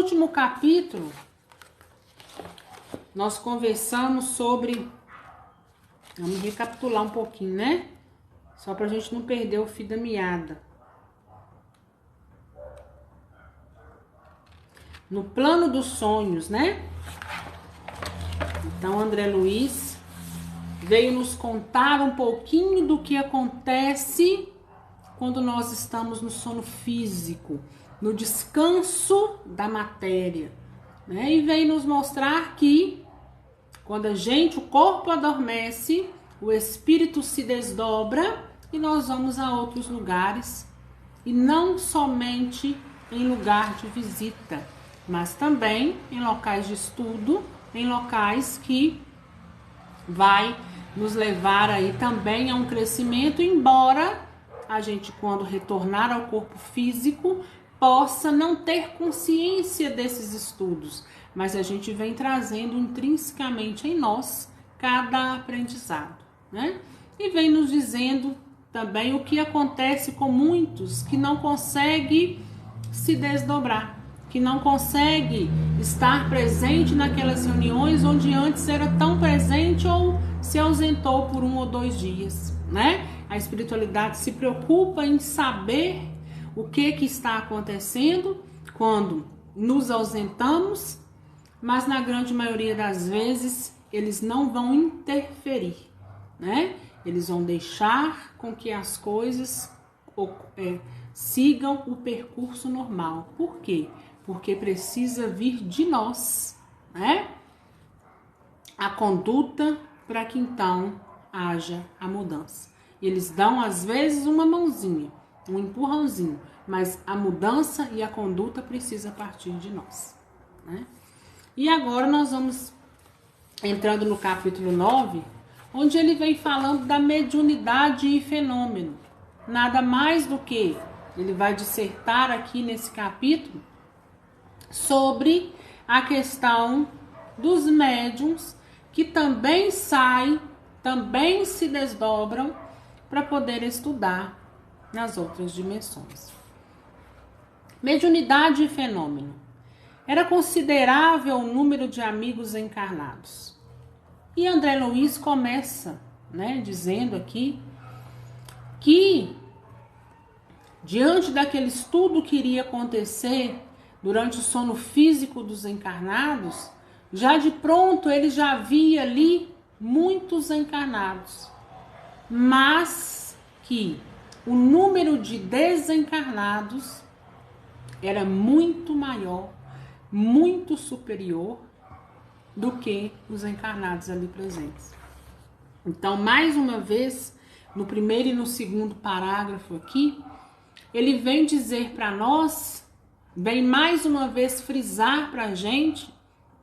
último capítulo, nós conversamos sobre... Vamos recapitular um pouquinho, né? Só pra gente não perder o fio da meada. No plano dos sonhos, né? Então, André Luiz veio nos contar um pouquinho do que acontece quando nós estamos no sono físico, no descanso da matéria, né? E veio nos mostrar que quando o corpo adormece, o espírito se desdobra e nós vamos a outros lugares, e não somente em lugar de visita, mas também em locais de estudo, em locais que vai nos levar aí também a um crescimento, embora a gente, quando retornar ao corpo físico, possa não ter consciência desses estudos, mas a gente vem trazendo intrinsecamente em nós cada aprendizado, né? E vem nos dizendo também o que acontece com muitos que não conseguem se desdobrar, que não consegue estar presente naquelas reuniões onde antes era tão presente ou se ausentou por 1 ou 2 dias, né? A espiritualidade se preocupa em saber o que está acontecendo quando nos ausentamos, mas na grande maioria das vezes eles não vão interferir, né? Eles vão deixar com que as coisas sigam o percurso normal. Por quê? Porque precisa vir de nós, né? A conduta para que então haja a mudança. Eles dão às vezes uma mãozinha, um empurrãozinho, mas a mudança e a conduta precisa partir de nós, né? E agora nós vamos entrando no capítulo 9, onde ele vem falando da mediunidade e fenômeno. Nada mais do que ele vai dissertar aqui nesse capítulo sobre a questão dos médiuns que também saem, também se desdobram para poder estudar nas outras dimensões. Mediunidade e fenômeno. Era considerável o número de amigos encarnados. E André Luiz começa, né, dizendo aqui que diante daquele estudo que iria acontecer durante o sono físico dos encarnados, já de pronto ele já via ali muitos encarnados, mas que o número de desencarnados era muito maior, muito superior do que os encarnados ali presentes. Então, mais uma vez, no primeiro e no segundo parágrafo aqui, ele vem dizer para nós, vem mais uma vez frisar para a gente,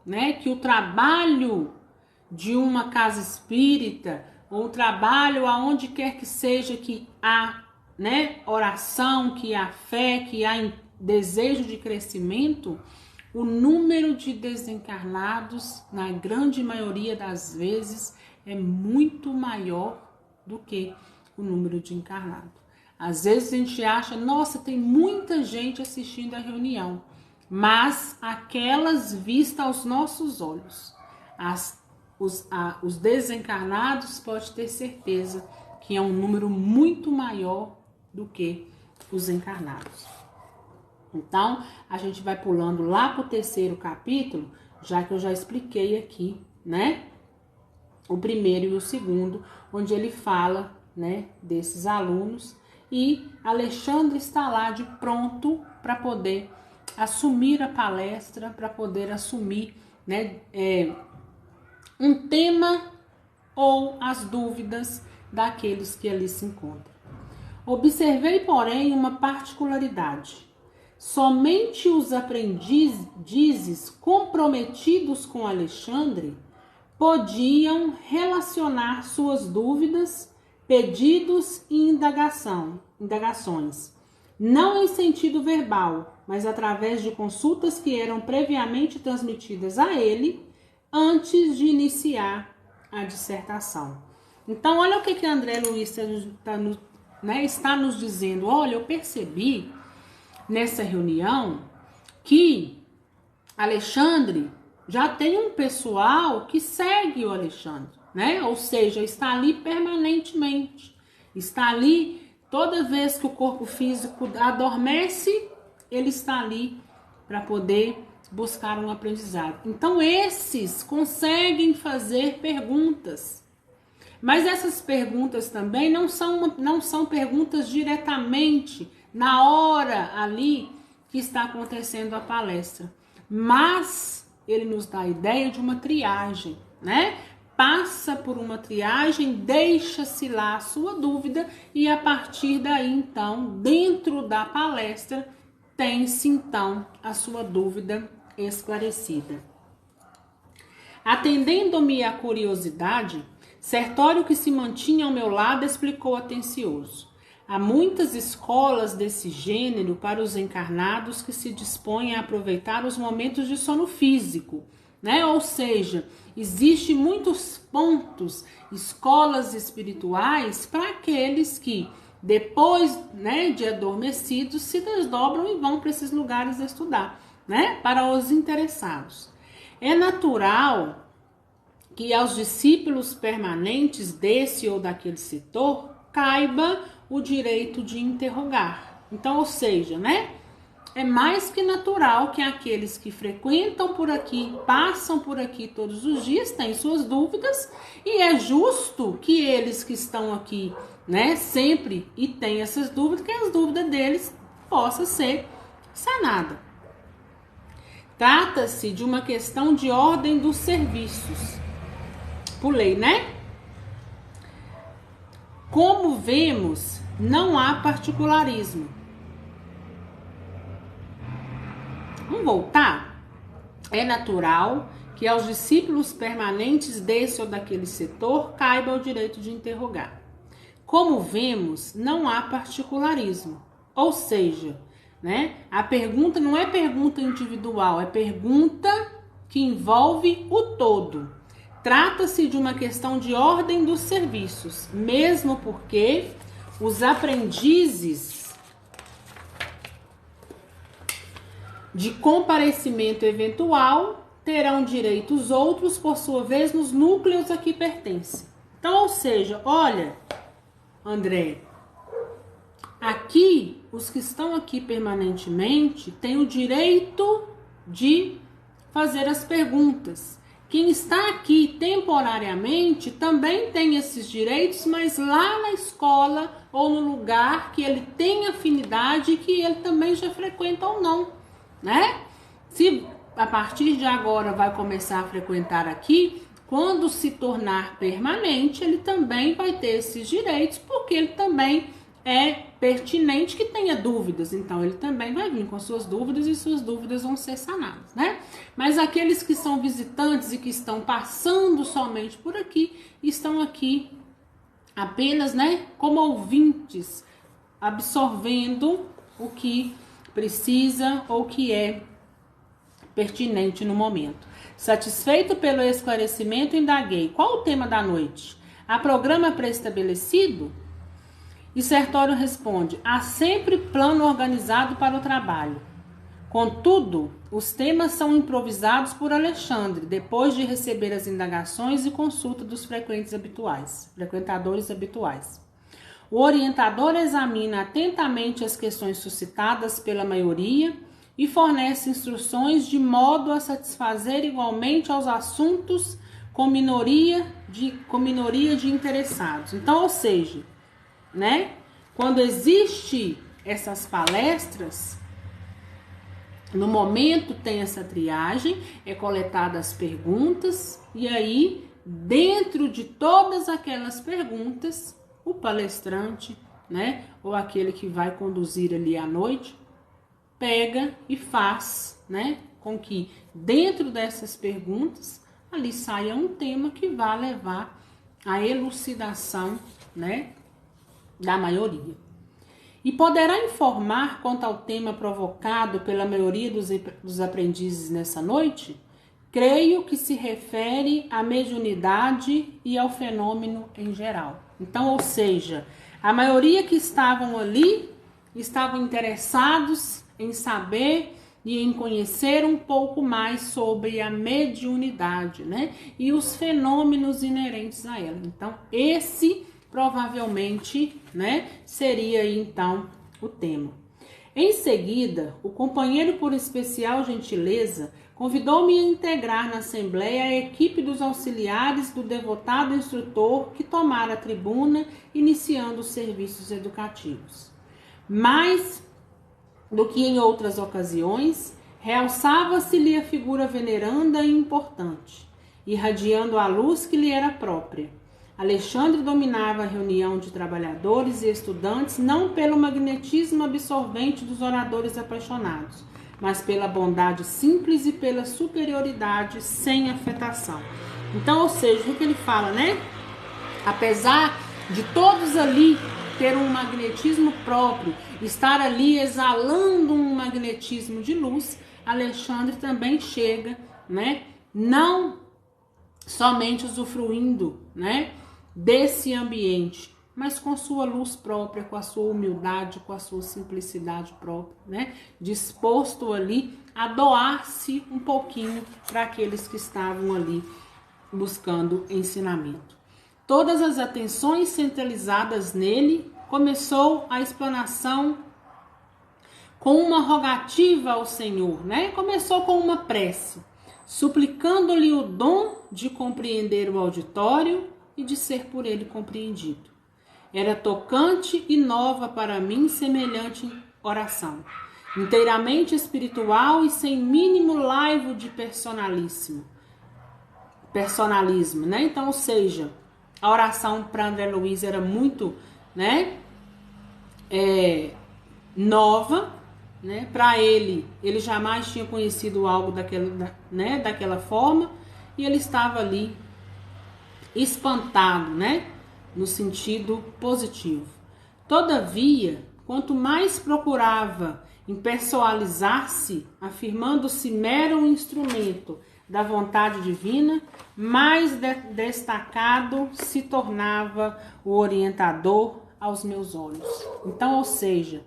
né, que o trabalho de uma casa espírita, ou o trabalho aonde quer que seja que há, né, oração, que há fé, que há desejo de crescimento, o número de desencarnados, na grande maioria das vezes, é muito maior do que o número de encarnados. Às vezes a gente acha, nossa, tem muita gente assistindo a reunião, mas aquelas vistas aos nossos olhos, os desencarnados, pode ter certeza que é um número muito maior do que os encarnados. Então, a gente vai pulando lá para o terceiro capítulo, já que eu já expliquei aqui, né? O primeiro e o segundo, onde ele fala, né, desses alunos. E Alexandre está lá de pronto para poder assumir a palestra, para poder assumir, né, um tema ou as dúvidas daqueles que ali se encontram. Observei, porém, uma particularidade. Somente os aprendizes comprometidos com Alexandre podiam relacionar suas dúvidas, pedidos e indagações, não em sentido verbal, mas através de consultas que eram previamente transmitidas a ele antes de iniciar a dissertação. Então, olha o que André Luiz está nos dizendo. Olha, eu percebi nessa reunião que Alexandre já tem um pessoal que segue o Alexandre, né? Ou seja, está ali permanentemente, está ali toda vez que o corpo físico adormece, ele está ali para poder buscar um aprendizado. Então esses conseguem fazer perguntas, mas essas perguntas também não são perguntas diretamente na hora ali que está acontecendo a palestra, mas ele nos dá a ideia de uma triagem, né? Passa por uma triagem, deixa-se lá a sua dúvida e a partir daí, então, dentro da palestra, tem-se então a sua dúvida esclarecida. Atendendo-me à curiosidade, Sertório, que se mantinha ao meu lado, explicou atencioso. Há muitas escolas desse gênero para os encarnados que se dispõem a aproveitar os momentos de sono físico, né? Ou seja, existem muitos pontos, escolas espirituais para aqueles que depois, né, de adormecidos se desdobram e vão para esses lugares estudar, né? Para os interessados. É natural que aos discípulos permanentes desse ou daquele setor caiba o direito de interrogar. Então, ou seja, né? É mais que natural que aqueles que frequentam por aqui, passam por aqui todos os dias, têm suas dúvidas, e é justo que eles que estão aqui, né, sempre e têm essas dúvidas, que as dúvidas deles possa ser sanada. Trata-se de uma questão de ordem dos serviços. Pulei, né? Como vemos, não há particularismo. Vamos voltar? É natural que aos discípulos permanentes desse ou daquele setor caiba o direito de interrogar. Como vemos, não há particularismo. Ou seja, né, a pergunta não é pergunta individual, é pergunta que envolve o todo. Trata-se de uma questão de ordem dos serviços, mesmo porque os aprendizes de comparecimento eventual terão direitos outros, por sua vez, nos núcleos a que pertencem. Então, ou seja, olha, André, aqui, os que estão aqui permanentemente têm o direito de fazer as perguntas. Quem está aqui temporariamente também tem esses direitos, mas lá na escola ou no lugar que ele tem afinidade, que ele também já frequenta ou não, né? Se a partir de agora vai começar a frequentar aqui, quando se tornar permanente, ele também vai ter esses direitos, porque ele também é pertinente que tenha dúvidas, então ele também vai vir com suas dúvidas e suas dúvidas vão ser sanadas, né? Mas aqueles que são visitantes e que estão passando somente por aqui, estão aqui apenas, né, como ouvintes, absorvendo o que precisa ou que é pertinente no momento. Satisfeito pelo esclarecimento, indaguei: qual o tema da noite? Há programa pré-estabelecido? E Sertório responde: há sempre plano organizado para o trabalho. Contudo, os temas são improvisados por Alexandre, depois de receber as indagações e consulta dos frequentadores habituais. O orientador examina atentamente as questões suscitadas pela maioria e fornece instruções de modo a satisfazer igualmente aos assuntos com minoria de interessados. Então, ou seja, né? Quando existe essas palestras, no momento tem essa triagem, é coletada as perguntas e aí, dentro de todas aquelas perguntas, o palestrante, né, ou aquele que vai conduzir ali à noite, pega e faz, né, com que dentro dessas perguntas ali saia um tema que vai levar à elucidação, né, da maioria. E poderá informar quanto ao tema provocado pela maioria dos aprendizes nessa noite? Creio que se refere à mediunidade e ao fenômeno em geral. Então, ou seja, a maioria que estavam ali estavam interessados em saber e em conhecer um pouco mais sobre a mediunidade, né? E os fenômenos inerentes a ela. Então, esse provavelmente, né, seria então o tema. Em seguida, o companheiro, por especial gentileza, convidou-me a integrar na Assembleia a equipe dos auxiliares do devotado instrutor que tomara a tribuna, iniciando os serviços educativos. Mais do que em outras ocasiões, realçava-se-lhe a figura veneranda e importante, irradiando a luz que lhe era própria. Alexandre dominava a reunião de trabalhadores e estudantes não pelo magnetismo absorvente dos oradores apaixonados, mas pela bondade simples e pela superioridade sem afetação. Então, ou seja, o que ele fala, né? Apesar de todos ali ter um magnetismo próprio, estar ali exalando um magnetismo de luz, Alexandre também chega, né? Não somente usufruindo, né, desse ambiente, mas com sua luz própria, com a sua humildade, com a sua simplicidade própria, né? Disposto ali a doar-se um pouquinho para aqueles que estavam ali buscando ensinamento. Todas as atenções centralizadas nele, começou a explanação com uma rogativa ao Senhor, né? Começou com uma prece, suplicando-lhe o dom de compreender o auditório e de ser por ele compreendido. Era tocante e nova para mim semelhante oração, inteiramente espiritual e sem mínimo laivo de personalismo, né? Então, ou seja, a oração para André Luiz era muito, né, nova, né? Para ele jamais tinha conhecido algo daquela forma, e ele estava ali espantado, né, no sentido positivo. Todavia, quanto mais procurava impessoalizar-se, afirmando-se mero instrumento da vontade divina, mais destacado se tornava o orientador aos meus olhos. Então, ou seja,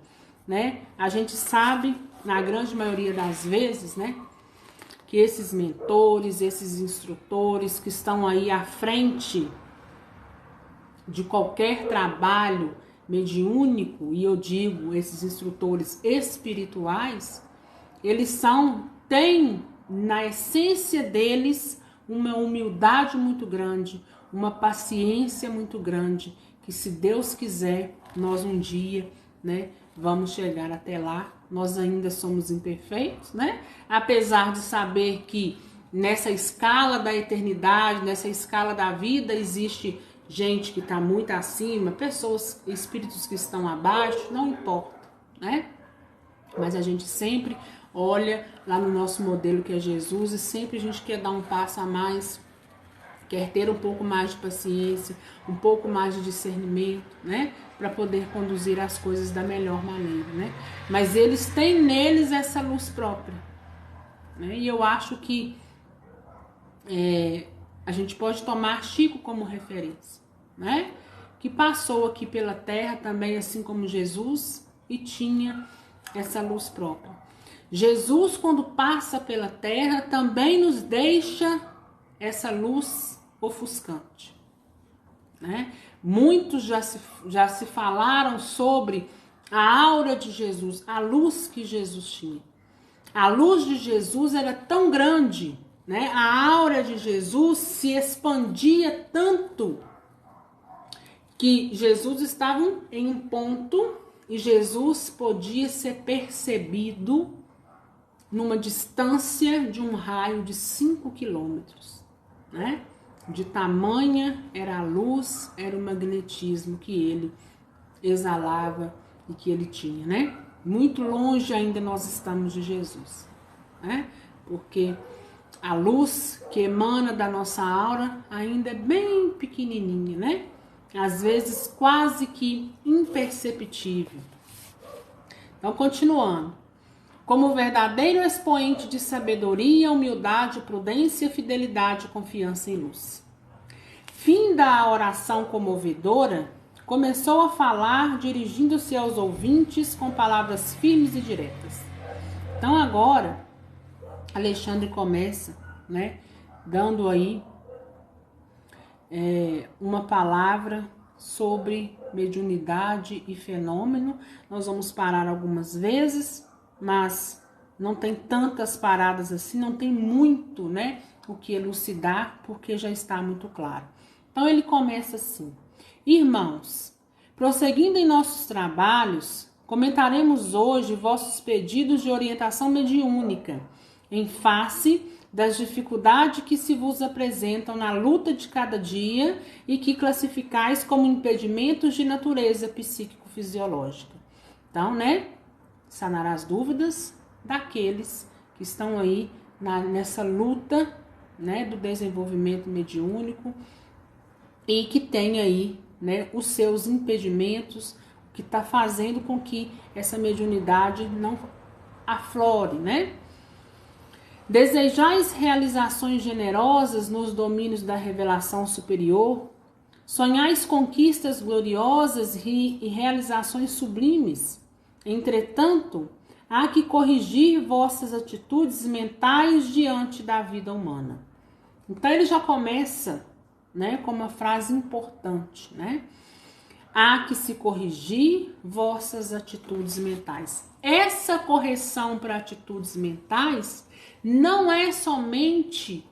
né, a gente sabe, na grande maioria das vezes, né, que esses mentores, esses instrutores que estão aí à frente de qualquer trabalho mediúnico, e eu digo esses instrutores espirituais, eles têm na essência deles uma humildade muito grande, uma paciência muito grande, que se Deus quiser, nós um dia, né, vamos chegar até lá. Nós ainda somos imperfeitos, né? Apesar de saber que nessa escala da eternidade, nessa escala da vida, existe gente que está muito acima, pessoas, espíritos que estão abaixo, não importa, né? Mas a gente sempre olha lá no nosso modelo que é Jesus, e sempre a gente quer dar um passo a mais, quer ter um pouco mais de paciência, um pouco mais de discernimento, né? Para poder conduzir as coisas da melhor maneira, né? Mas eles têm neles essa luz própria, né? E eu acho que a gente pode tomar Chico como referência, né? Que passou aqui pela Terra também, assim como Jesus, e tinha essa luz própria. Jesus, quando passa pela Terra, também nos deixa essa luz ofuscante, né? Muitos já se falaram sobre a aura de Jesus, a luz que Jesus tinha. A luz de Jesus era tão grande, né? A aura de Jesus se expandia tanto que Jesus estava em um ponto e Jesus podia ser percebido numa distância de um raio de 5 quilômetros, né? De tamanha era a luz, era o magnetismo que ele exalava e que ele tinha, né? Muito longe ainda nós estamos de Jesus, né? Porque a luz que emana da nossa aura ainda é bem pequenininha, né? Às vezes quase que imperceptível. Então, continuando. Como verdadeiro expoente de sabedoria, humildade, prudência, fidelidade, confiança e luz. Fim da oração comovedora, começou a falar, dirigindo-se aos ouvintes com palavras firmes e diretas. Então agora, Alexandre começa, né, dando aí uma palavra sobre mediunidade e fenômeno. Nós vamos parar algumas vezes, mas não tem tantas paradas assim, não tem muito, né, o que elucidar, porque já está muito claro. Então ele começa assim: irmãos, prosseguindo em nossos trabalhos, comentaremos hoje vossos pedidos de orientação mediúnica, em face das dificuldades que se vos apresentam na luta de cada dia e que classificais como impedimentos de natureza psíquico-fisiológica. Então, né, sanar as dúvidas daqueles que estão aí nessa luta, né, do desenvolvimento mediúnico e que tem aí, né, os seus impedimentos, o que está fazendo com que essa mediunidade não aflore, né? Desejais realizações generosas nos domínios da revelação superior? Sonhais conquistas gloriosas e realizações sublimes? Entretanto, há que corrigir vossas atitudes mentais diante da vida humana. Então ele já começa, né, com uma frase importante, né? Há que se corrigir vossas atitudes mentais. Essa correção para atitudes mentais não é somente,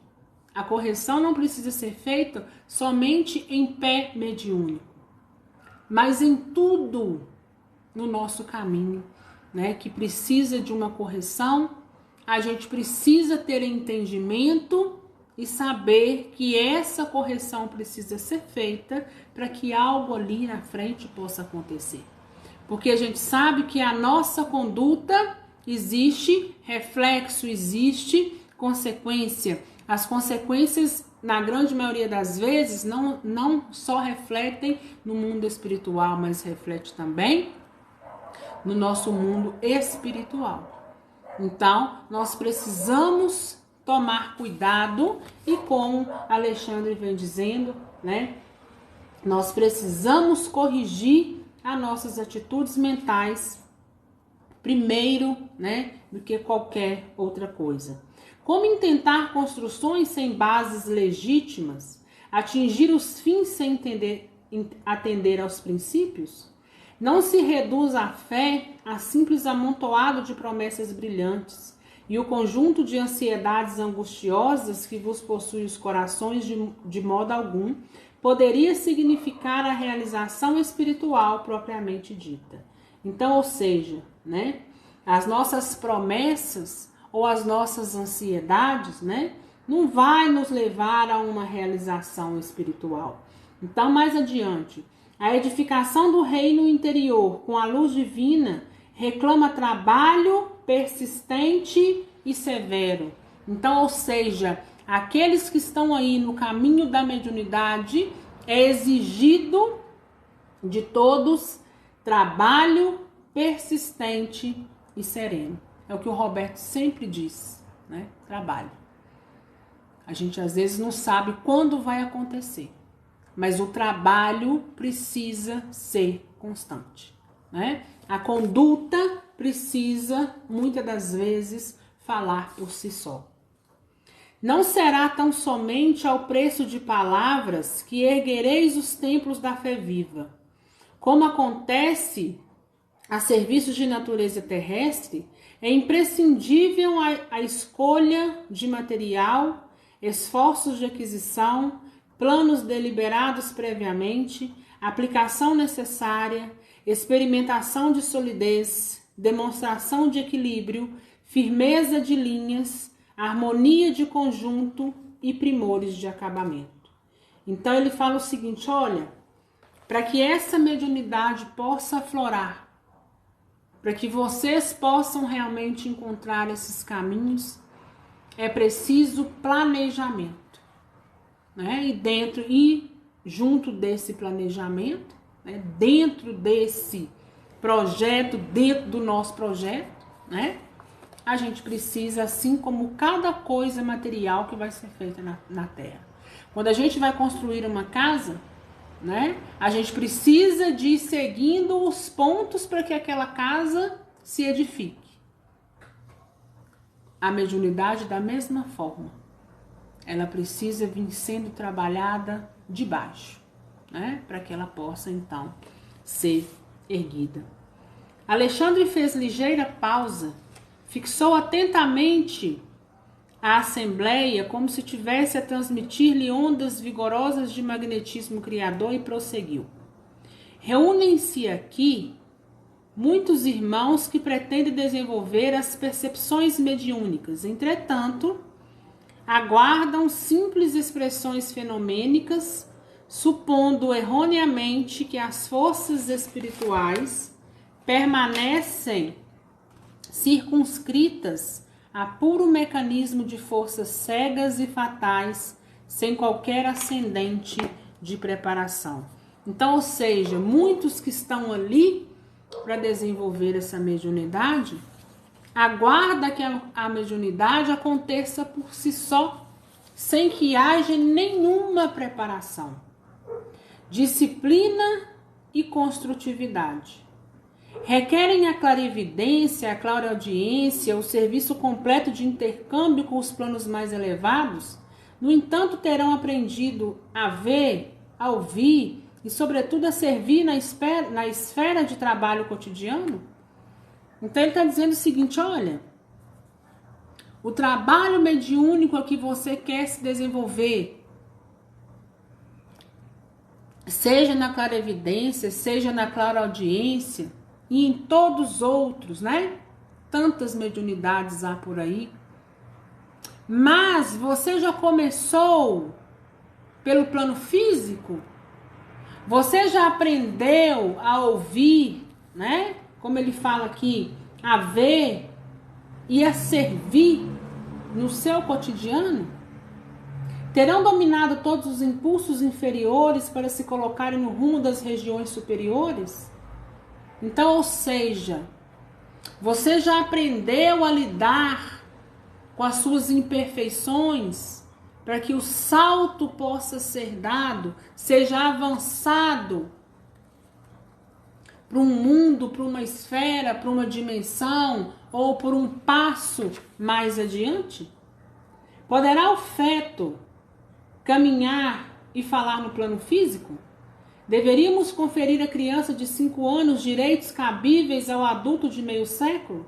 a correção não precisa ser feita somente em pé mediúnico, mas em tudo no nosso caminho, né, que precisa de uma correção. A gente precisa ter entendimento e saber que essa correção precisa ser feita para que algo ali na frente possa acontecer. Porque a gente sabe que a nossa conduta existe reflexo, existe consequência. As consequências, na grande maioria das vezes, não só refletem no mundo espiritual, mas reflete também no nosso mundo espiritual. Então, nós precisamos tomar cuidado e, como Alexandre vem dizendo, né, nós precisamos corrigir as nossas atitudes mentais primeiro, né, do que qualquer outra coisa. Como intentar construções sem bases legítimas, atingir os fins sem atender aos princípios? Não se reduz a fé a simples amontoado de promessas brilhantes e o conjunto de ansiedades angustiosas que vos possui os corações de modo algum poderia significar a realização espiritual propriamente dita. Então, ou seja, né, as nossas promessas ou as nossas ansiedades, né, não vai nos levar a uma realização espiritual. Então, mais adiante, a edificação do reino interior com a luz divina reclama trabalho persistente e severo. Então, ou seja, aqueles que estão aí no caminho da mediunidade, é exigido de todos trabalho persistente e sereno. É o que o Roberto sempre diz, né? Trabalho. A gente às vezes não sabe quando vai acontecer, mas o trabalho precisa ser constante, né? A conduta precisa, muitas das vezes, falar por si só. Não será tão somente ao preço de palavras que erguereis os templos da fé viva. Como acontece a serviços de natureza terrestre, é imprescindível a escolha de material, esforços de aquisição, planos deliberados previamente, aplicação necessária, experimentação de solidez, demonstração de equilíbrio, firmeza de linhas, harmonia de conjunto e primores de acabamento. Então ele fala o seguinte, olha, para que essa mediunidade possa aflorar, para que vocês possam realmente encontrar esses caminhos, é preciso planejamento, né? E junto desse planejamento, né? Dentro desse projeto, dentro do nosso projeto, né? A gente precisa, assim como cada coisa material que vai ser feita na Terra. Quando a gente vai construir uma casa, né, a gente precisa de ir seguindo os pontos para que aquela casa se edifique. a mediunidade da mesma forma. Ela precisa vir sendo trabalhada de baixo, né? Para que ela possa, então, ser erguida. Alexandre fez ligeira pausa, fixou atentamente a assembleia como se tivesse a transmitir-lhe ondas vigorosas de magnetismo criador e prosseguiu. Reúnem-se aqui muitos irmãos que pretendem desenvolver as percepções mediúnicas. Entretanto, aguardam simples expressões fenomênicas, supondo erroneamente que as forças espirituais permanecem circunscritas a puro mecanismo de forças cegas e fatais, sem qualquer ascendente de preparação. Então, ou seja, muitos que estão ali para desenvolver essa mediunidade, aguarda que a mediunidade aconteça por si só, sem que haja nenhuma preparação. Disciplina e construtividade. Requerem a clarividência, a clareaudiência, o serviço completo de intercâmbio com os planos mais elevados. No entanto, terão aprendido a ver, a ouvir e, sobretudo, a servir na esfera de trabalho cotidiano. Então, ele está dizendo o seguinte, olha, o trabalho mediúnico a que você quer se desenvolver, seja na clarividência, seja na clareaudiência, e em todos os outros, né? Tantas mediunidades há por aí. Mas você já começou pelo plano físico? Você já aprendeu a ouvir, né? Como ele fala aqui, a ver e a servir no seu cotidiano? Terão dominado todos os impulsos inferiores para se colocarem no rumo das regiões superiores? Então, ou seja, você já aprendeu a lidar com as suas imperfeições para que o salto possa ser dado, seja avançado para um mundo, para uma esfera, para uma dimensão ou por um passo mais adiante? Poderá o feto caminhar e falar no plano físico? Deveríamos conferir à criança de 5 anos direitos cabíveis ao adulto de meio século?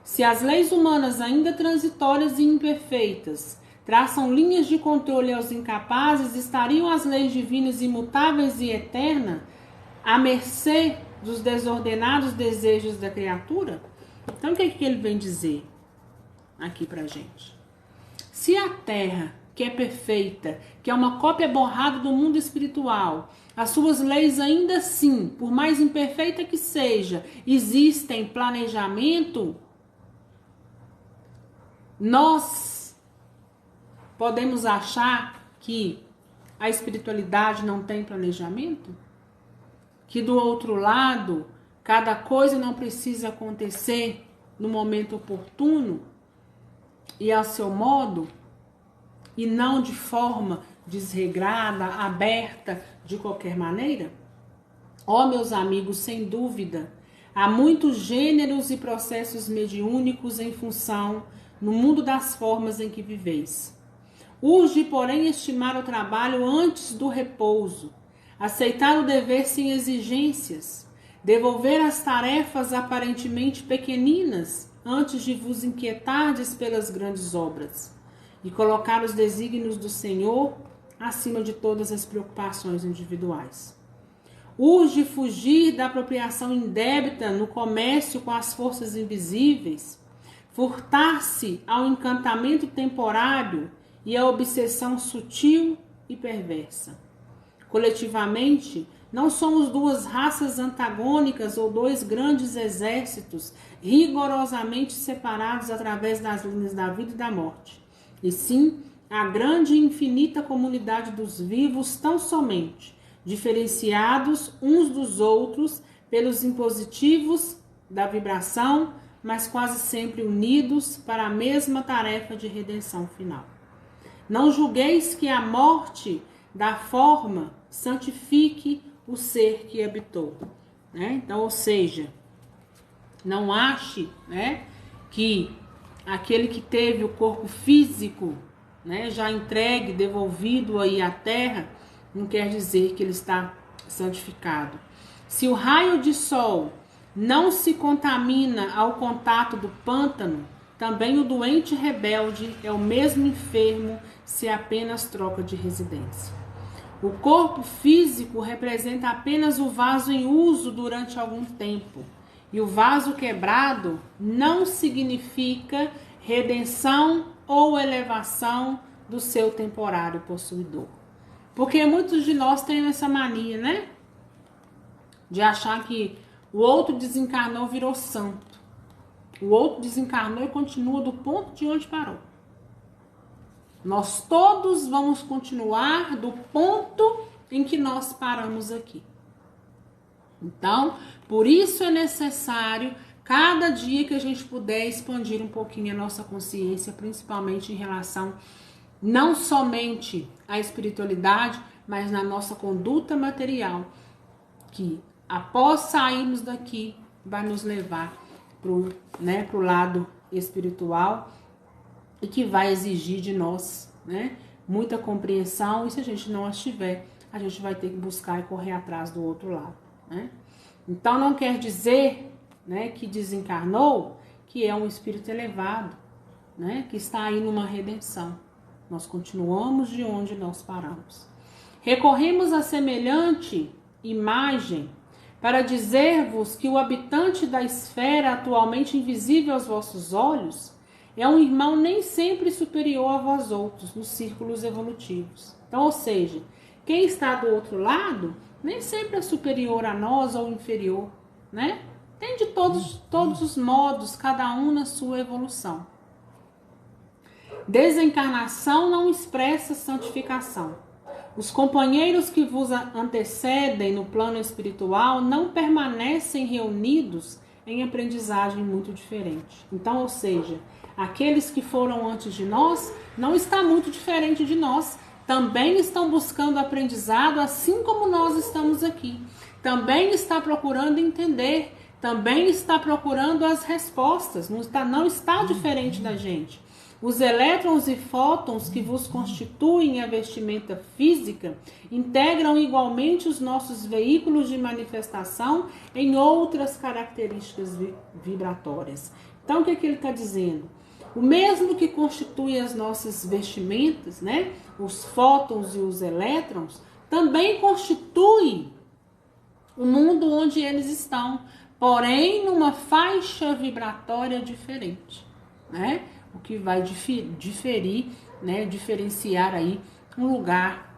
Se as leis humanas, ainda transitórias e imperfeitas, traçam linhas de controle aos incapazes, estariam as leis divinas imutáveis e eternas à mercê dos desordenados desejos da criatura? Então, o que ele vem dizer aqui pra gente? Se a Terra, que é perfeita, que é uma cópia borrada do mundo espiritual, as suas leis ainda assim, por mais imperfeita que seja, existem planejamento, nós podemos achar que a espiritualidade não tem planejamento? Que do outro lado, cada coisa não precisa acontecer no momento oportuno e ao seu modo, e não de forma desregrada, aberta, de qualquer maneira? Ó, meus amigos, sem dúvida, há muitos gêneros e processos mediúnicos em função no mundo das formas em que viveis. Urge, porém, estimar o trabalho antes do repouso, aceitar o dever sem exigências, devolver as tarefas aparentemente pequeninas antes de vos inquietardes pelas grandes obras, e colocar os desígnios do Senhor acima de todas as preocupações individuais. Urge fugir da apropriação indébita no comércio com as forças invisíveis, furtar-se ao encantamento temporário e à obsessão sutil e perversa. Coletivamente, não somos duas raças antagônicas ou dois grandes exércitos rigorosamente separados através das linhas da vida e da morte, e sim a grande e infinita comunidade dos vivos, tão somente diferenciados uns dos outros pelos impositivos da vibração, mas quase sempre unidos para a mesma tarefa de redenção final. Não julgueis que a morte da forma santifique o ser que habitou, né? Então, ou seja, não ache, né, que aquele que teve o corpo físico, né, já entregue, devolvido aí à terra, não quer dizer que ele está santificado. Se o raio de sol não se contamina ao contato do pântano, também o doente rebelde é o mesmo enfermo se apenas troca de residência. O corpo físico representa apenas o vaso em uso durante algum tempo. E o vaso quebrado não significa redenção ou elevação do seu temporário possuidor. Porque muitos de nós têm essa mania, né? De achar que o outro desencarnou, virou santo. O outro desencarnou e continua do ponto de onde parou. Nós todos vamos continuar do ponto em que nós paramos aqui. Então, por isso é necessário, cada dia que a gente puder, expandir um pouquinho a nossa consciência, principalmente em relação não somente à espiritualidade, mas na nossa conduta material, que após sairmos daqui, vai nos levar pro lado espiritual e que vai exigir de nós, né, muita compreensão, e se a gente não as tiver, a gente vai ter que buscar e correr atrás do outro lado, né? Então não quer dizer, né, que desencarnou, que é um espírito elevado, né, que está aí numa redenção. Nós continuamos de onde nós paramos. Recorremos a semelhante imagem para dizer-vos que o habitante da esfera atualmente invisível aos vossos olhos é um irmão nem sempre superior a vós outros nos círculos evolutivos. Então, ou seja, quem está do outro lado nem sempre é superior a nós ou inferior, né? Tem de todos os modos, cada um na sua evolução. Desencarnação não expressa santificação. Os companheiros que vos antecedem no plano espiritual não permanecem reunidos em aprendizagem muito diferente. Então, ou seja, aqueles que foram antes de nós não está muito diferente de nós. Também estão buscando aprendizado, assim como nós estamos aqui. Também está procurando entender. Também está procurando as respostas. Não está diferente da gente. Os elétrons e fótons que vos constituem a vestimenta física integram igualmente os nossos veículos de manifestação em outras características vibratórias. Então, o que ele está dizendo? O mesmo que constitui as nossas vestimentas, né? Os fótons e os elétrons, também constitui o mundo onde eles estão, porém numa faixa vibratória diferente, né? O que vai diferir, né? Diferenciar aí um lugar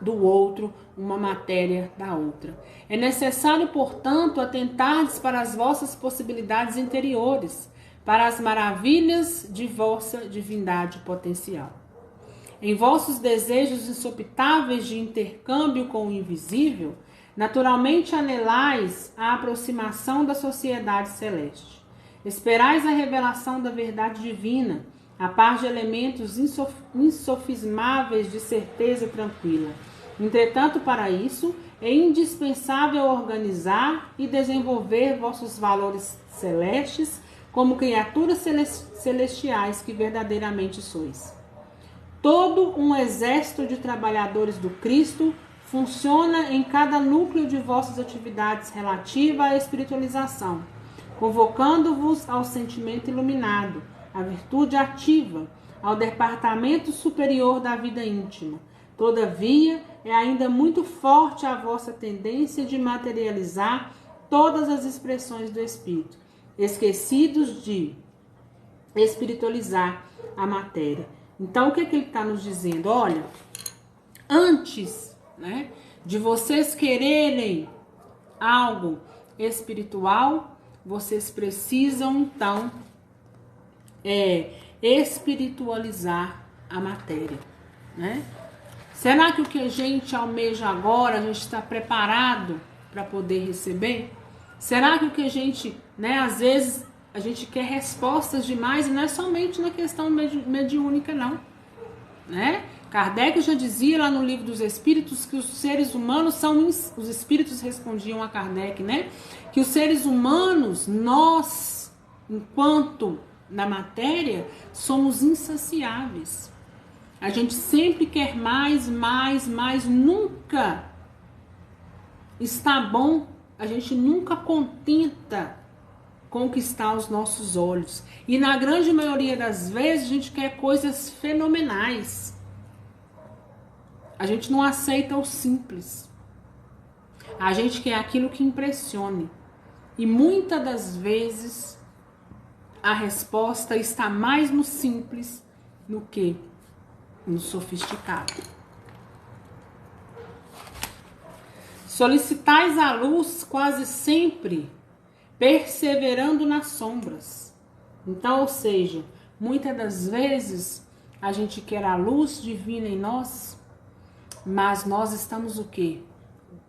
do outro, uma matéria da outra. É necessário, portanto, atentardes para as vossas possibilidades interiores, para as maravilhas de vossa divindade potencial. Em vossos desejos insopitáveis de intercâmbio com o invisível, naturalmente anelais a aproximação da sociedade celeste. Esperais a revelação da verdade divina, a par de elementos insofismáveis de certeza tranquila. Entretanto, para isso, é indispensável organizar e desenvolver vossos valores celestes como criaturas celestiais que verdadeiramente sois. Todo um exército de trabalhadores do Cristo funciona em cada núcleo de vossas atividades relativa à espiritualização, convocando-vos ao sentimento iluminado, à virtude ativa, ao departamento superior da vida íntima. Todavia, é ainda muito forte a vossa tendência de materializar todas as expressões do Espírito, esquecidos de espiritualizar a matéria. Então, o que ele está nos dizendo? Olha, antes, né, de vocês quererem algo espiritual, vocês precisam, então, espiritualizar a matéria, né? Será que o que a gente almeja agora, a gente está preparado para poder receber? Será que o que a gente, né, às vezes a gente quer respostas demais, e não é somente na questão mediúnica, não, né? Kardec já dizia lá no Livro dos Espíritos que os seres humanos os espíritos respondiam a Kardec, né? Que os seres humanos, nós, enquanto na matéria, somos insaciáveis. A gente sempre quer mais, nunca está bom, a gente nunca contenta conquistar os nossos olhos. E na grande maioria das vezes a gente quer coisas fenomenais. A gente não aceita o simples. A gente quer aquilo que impressione. E muitas das vezes a resposta está mais no simples do que no sofisticado. Solicitais a luz quase sempre, perseverando nas sombras. Então, ou seja, muitas das vezes a gente quer a luz divina em nós, mas nós estamos o quê?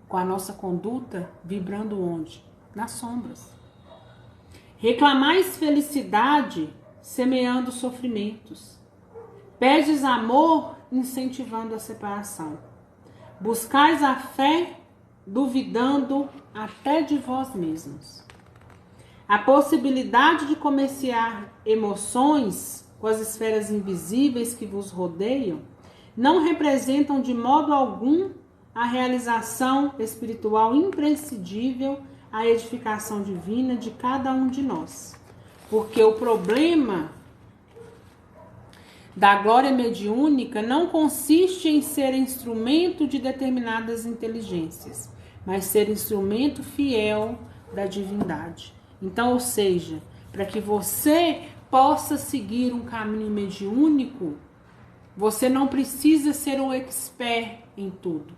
Com a nossa conduta vibrando onde? Nas sombras. Reclamais felicidade, semeando sofrimentos. Pedes amor, incentivando a separação. Buscais a fé, duvidando até de vós mesmos. A possibilidade de comerciar emoções com as esferas invisíveis que vos rodeiam não representam de modo algum a realização espiritual imprescindível à edificação divina de cada um de nós. Porque o problema da glória mediúnica não consiste em ser instrumento de determinadas inteligências, mas ser instrumento fiel da divindade. Então, ou seja, para que você possa seguir um caminho mediúnico, você não precisa ser um expert em tudo,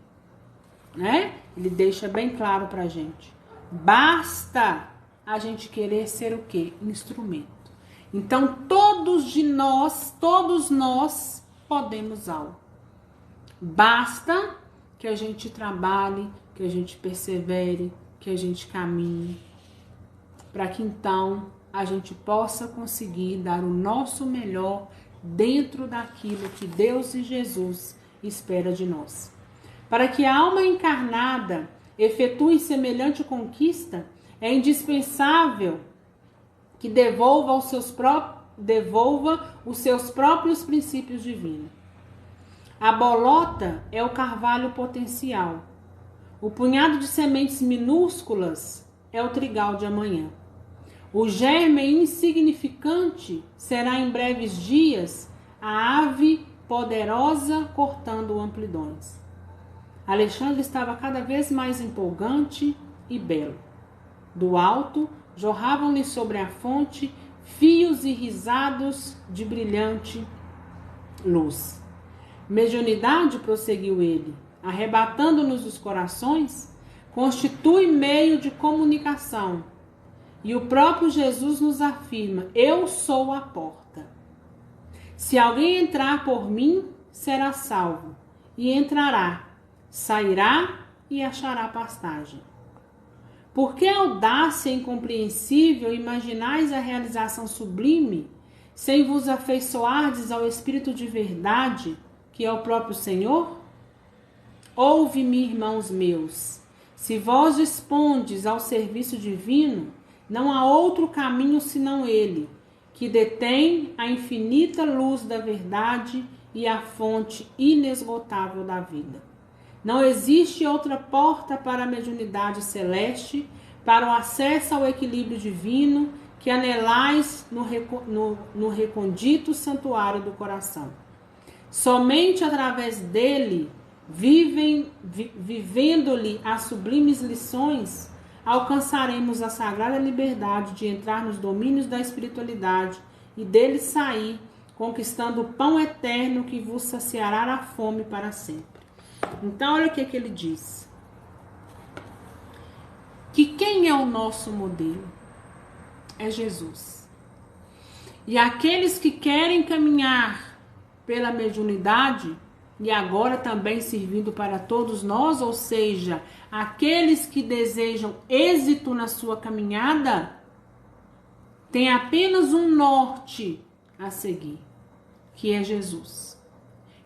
né? Ele deixa bem claro para a gente. Basta a gente querer ser o quê? Instrumento. Então, todos nós podemos algo. Basta que a gente trabalhe, que a gente persevere, que a gente caminhe, para que então a gente possa conseguir dar o nosso melhor dentro daquilo que Deus e Jesus espera de nós. Para que a alma encarnada efetue semelhante conquista, é indispensável que devolva os seus próprios princípios divinos. A bolota é o carvalho potencial. O punhado de sementes minúsculas é o trigal de amanhã. O germe insignificante será em breves dias a ave poderosa cortando amplidões. Alexandre estava cada vez mais empolgante e belo. Do alto, jorravam-lhe sobre a fonte fios irrisados de brilhante luz. Mediunidade, prosseguiu ele, arrebatando-nos os corações, constitui meio de comunicação. E o próprio Jesus nos afirma: eu sou a porta. Se alguém entrar por mim, será salvo, e entrará, sairá e achará pastagem. Por que audácia incompreensível imaginais a realização sublime, sem vos afeiçoardes ao Espírito de verdade, que é o próprio Senhor? Ouve-me, irmãos meus, se vós dispondes ao serviço divino, não há outro caminho senão ele, que detém a infinita luz da verdade e a fonte inesgotável da vida. Não existe outra porta para a mediunidade celeste, para o acesso ao equilíbrio divino, que anelais no recôndito santuário do coração. Somente através dele, vivendo-lhe as sublimes lições, alcançaremos a sagrada liberdade de entrar nos domínios da espiritualidade e dele sair, conquistando o pão eterno que vos saciará a fome para sempre. Então, olha o que ele diz. Que quem é o nosso modelo? É Jesus. E aqueles que querem caminhar pela mediunidade, e agora também servindo para todos nós, ou seja, aqueles que desejam êxito na sua caminhada, têm apenas um norte a seguir, que é Jesus.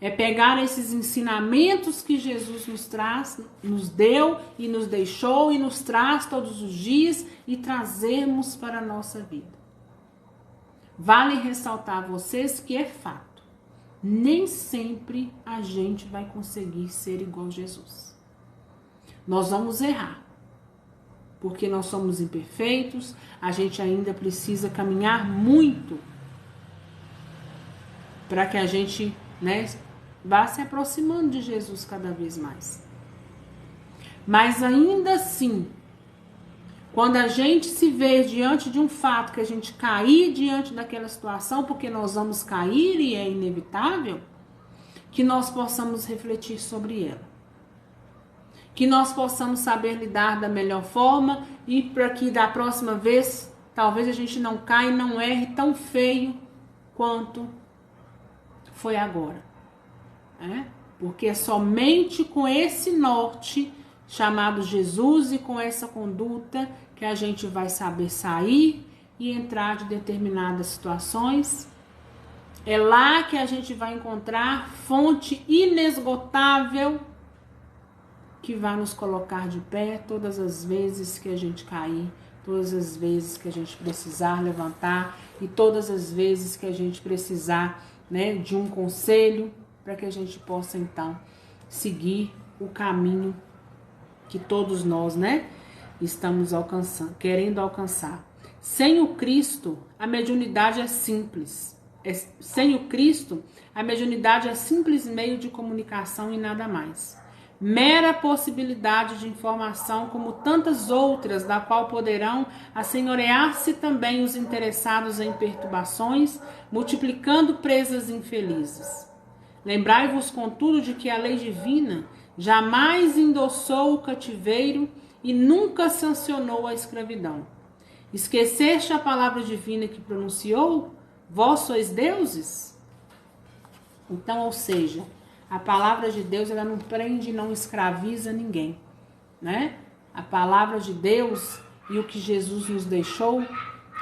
É pegar esses ensinamentos que Jesus nos traz, nos deu e nos deixou e nos traz todos os dias e trazermos para a nossa vida. vale ressaltar a vocês que é fato. Nem sempre a gente vai conseguir ser igual a Jesus. Nós vamos errar. Porque nós somos imperfeitos, a gente ainda precisa caminhar muito para que a gente, né, vá se aproximando de Jesus cada vez mais. Mas ainda assim, quando a gente se vê diante de um fato, que a gente cair diante daquela situação, porque nós vamos cair e é inevitável, que nós possamos refletir sobre ela. Que nós possamos saber lidar da melhor forma e para que da próxima vez, talvez a gente não caia e não erre tão feio quanto foi agora. Porque é somente com esse norte chamado Jesus e com essa conduta que a gente vai saber sair e entrar de determinadas situações. É lá que a gente vai encontrar fonte inesgotável que vai nos colocar de pé todas as vezes que a gente cair, todas as vezes que a gente precisar levantar e todas as vezes que a gente precisar, né, de um conselho para que a gente possa então seguir o caminho que todos nós, né, estamos alcançando, querendo alcançar. Sem o Cristo, a mediunidade é simples. Sem o Cristo, a mediunidade é simples meio de comunicação e nada mais. Mera possibilidade de informação, como tantas outras, da qual poderão assenhorear-se também os interessados em perturbações, multiplicando presas infelizes. Lembrai-vos, contudo, de que a lei divina jamais endossou o cativeiro e nunca sancionou a escravidão. Esqueceste a palavra divina que pronunciou? Vós sois deuses? Então, ou seja, a palavra de Deus, ela não prende e não escraviza ninguém, né? A palavra de Deus e o que Jesus nos deixou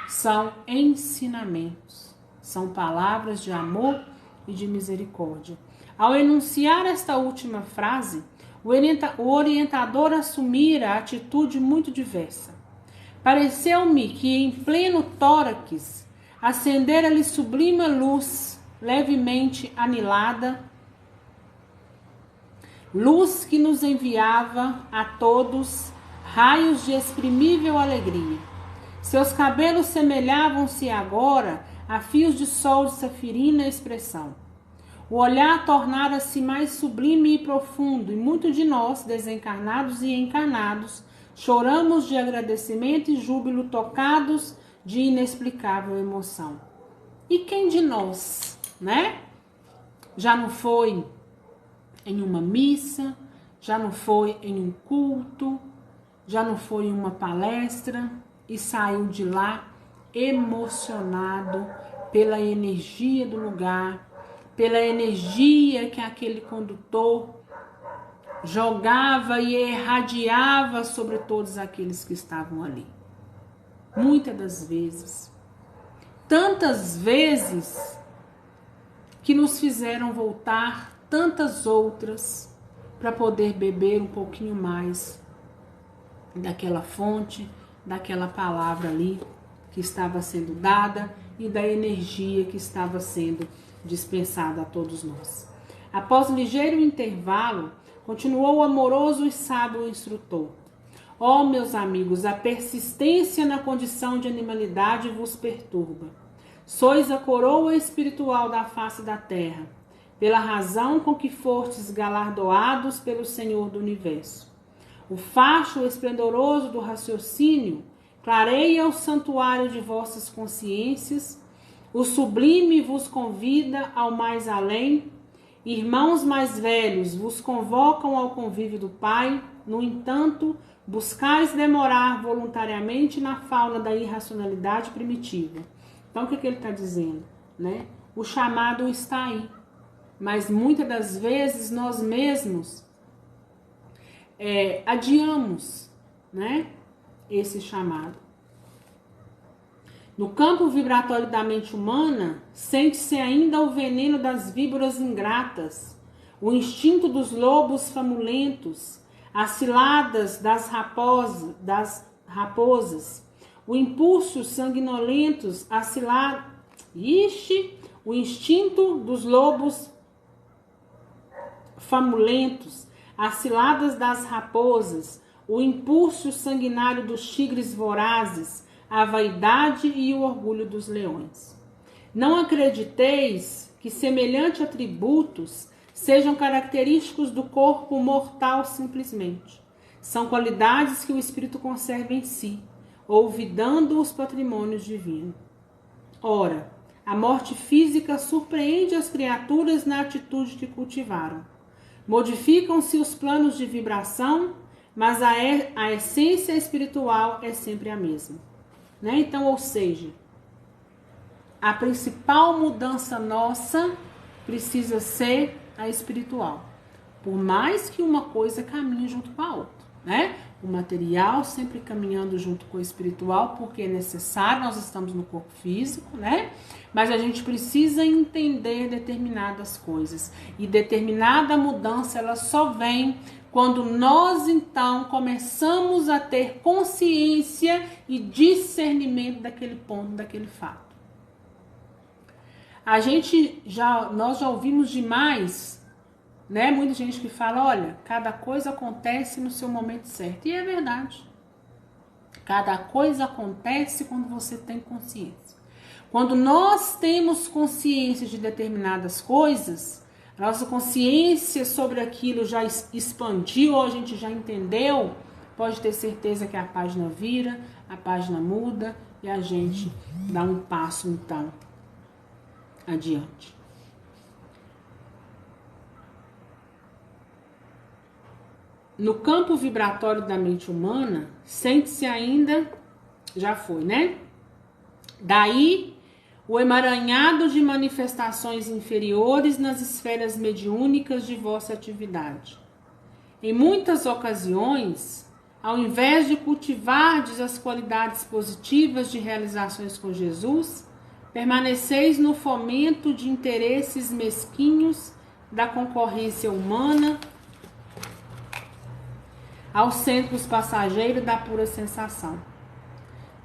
são ensinamentos, são palavras de amor e de misericórdia. Ao enunciar esta última frase, o orientador assumira atitude muito diversa. Pareceu-me que em pleno tórax acendera-lhe sublime luz, levemente anilada, luz que nos enviava a todos raios de exprimível alegria. Seus cabelos semelhavam-se agora a fios de sol de safirina expressão. O olhar tornara-se mais sublime e profundo, e muitos de nós, desencarnados e encarnados, choramos de agradecimento e júbilo, tocados de inexplicável emoção. E quem de nós, né? Já não foi em uma missa, já não foi em um culto, já não foi em uma palestra e saiu de lá emocionado pela energia do lugar, pela energia que aquele condutor jogava e irradiava sobre todos aqueles que estavam ali. Muitas das vezes, tantas vezes que nos fizeram voltar, tantas outras, para poder beber um pouquinho mais daquela fonte, daquela palavra ali que estava sendo dada e da energia que estava sendo dispensada a todos nós. Após ligeiro intervalo, continuou o amoroso e sábio instrutor. Ó, meus amigos, a persistência na condição de animalidade vos perturba. Sois a coroa espiritual da face da terra, pela razão com que fostes galardoados pelo Senhor do Universo. O facho esplendoroso do raciocínio clareia o santuário de vossas consciências, o sublime vos convida ao mais além, irmãos mais velhos vos convocam ao convívio do Pai, no entanto, buscais demorar voluntariamente na fauna da irracionalidade primitiva. Então, o que ele está dizendo? Né? O chamado está aí, mas muitas das vezes nós mesmos adiamos, né, esse chamado. No campo vibratório da mente humana, sente-se ainda o veneno das víboras ingratas, o instinto dos lobos famulentos, as ciladas das raposas, o impulso sanguinolentos, as Ixi, o instinto dos lobos famulentos, as ciladas das raposas, o impulso sanguinário dos tigres vorazes, a vaidade e o orgulho dos leões. Não acrediteis que semelhantes atributos sejam característicos do corpo mortal simplesmente. São qualidades que o espírito conserva em si, olvidando os patrimônios divinos. Ora, a morte física surpreende as criaturas na atitude que cultivaram. Modificam-se os planos de vibração, mas a essência espiritual é sempre a mesma. Né? Então, ou seja, a principal mudança nossa precisa ser a espiritual. Por mais que uma coisa caminhe junto com a outra, né? O material sempre caminhando junto com o espiritual, porque é necessário, nós estamos no corpo físico, né? Mas a gente precisa entender determinadas coisas. E determinada mudança, ela só vem quando nós, então, começamos a ter consciência e discernimento daquele ponto, daquele fato. Nós já ouvimos demais, né? Muita gente que fala, olha, cada coisa acontece no seu momento certo. E é verdade. Cada coisa acontece quando você tem consciência. Quando nós temos consciência de determinadas coisas, a nossa consciência sobre aquilo já expandiu, ou a gente já entendeu, pode ter certeza que a página vira, a página muda e a gente dá um passo, então, adiante. No campo vibratório da mente humana, sente-se ainda, já foi, né? Daí, o emaranhado de manifestações inferiores nas esferas mediúnicas de vossa atividade. Em muitas ocasiões, ao invés de cultivardes as qualidades positivas de realizações com Jesus, permaneceis no fomento de interesses mesquinhos da concorrência humana, aos centros passageiros da pura sensação.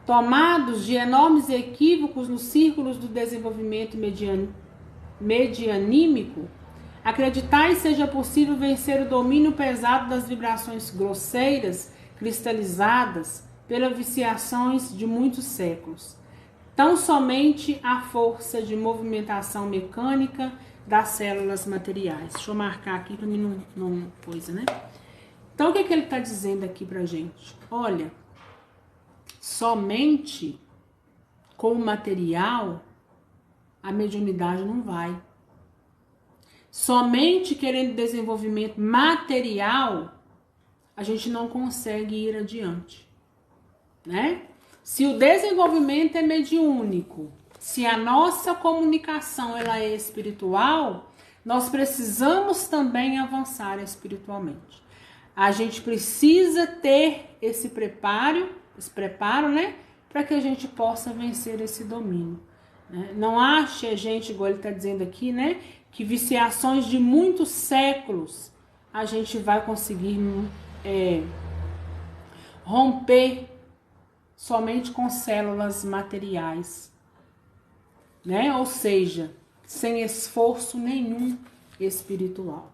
Tomados de enormes equívocos nos círculos do desenvolvimento medianímico, acreditais seja possível vencer o domínio pesado das vibrações grosseiras, cristalizadas pelas viciações de muitos séculos. Tão somente a força de movimentação mecânica das células materiais. Deixa eu marcar aqui para mim não coisa, né? Então, o que ele está dizendo aqui pra gente? Olha, somente com o material a mediunidade não vai. Somente querendo desenvolvimento material, a gente não consegue ir adiante, né? Se o desenvolvimento é mediúnico, se a nossa comunicação ela é espiritual, nós precisamos também avançar espiritualmente. A gente precisa ter esse preparo, né? Para que a gente possa vencer esse domínio. Né? Não ache a gente, igual ele está dizendo aqui, né? Que viciações de muitos séculos a gente vai conseguir romper somente com células materiais. Né? Ou seja, sem esforço nenhum espiritual.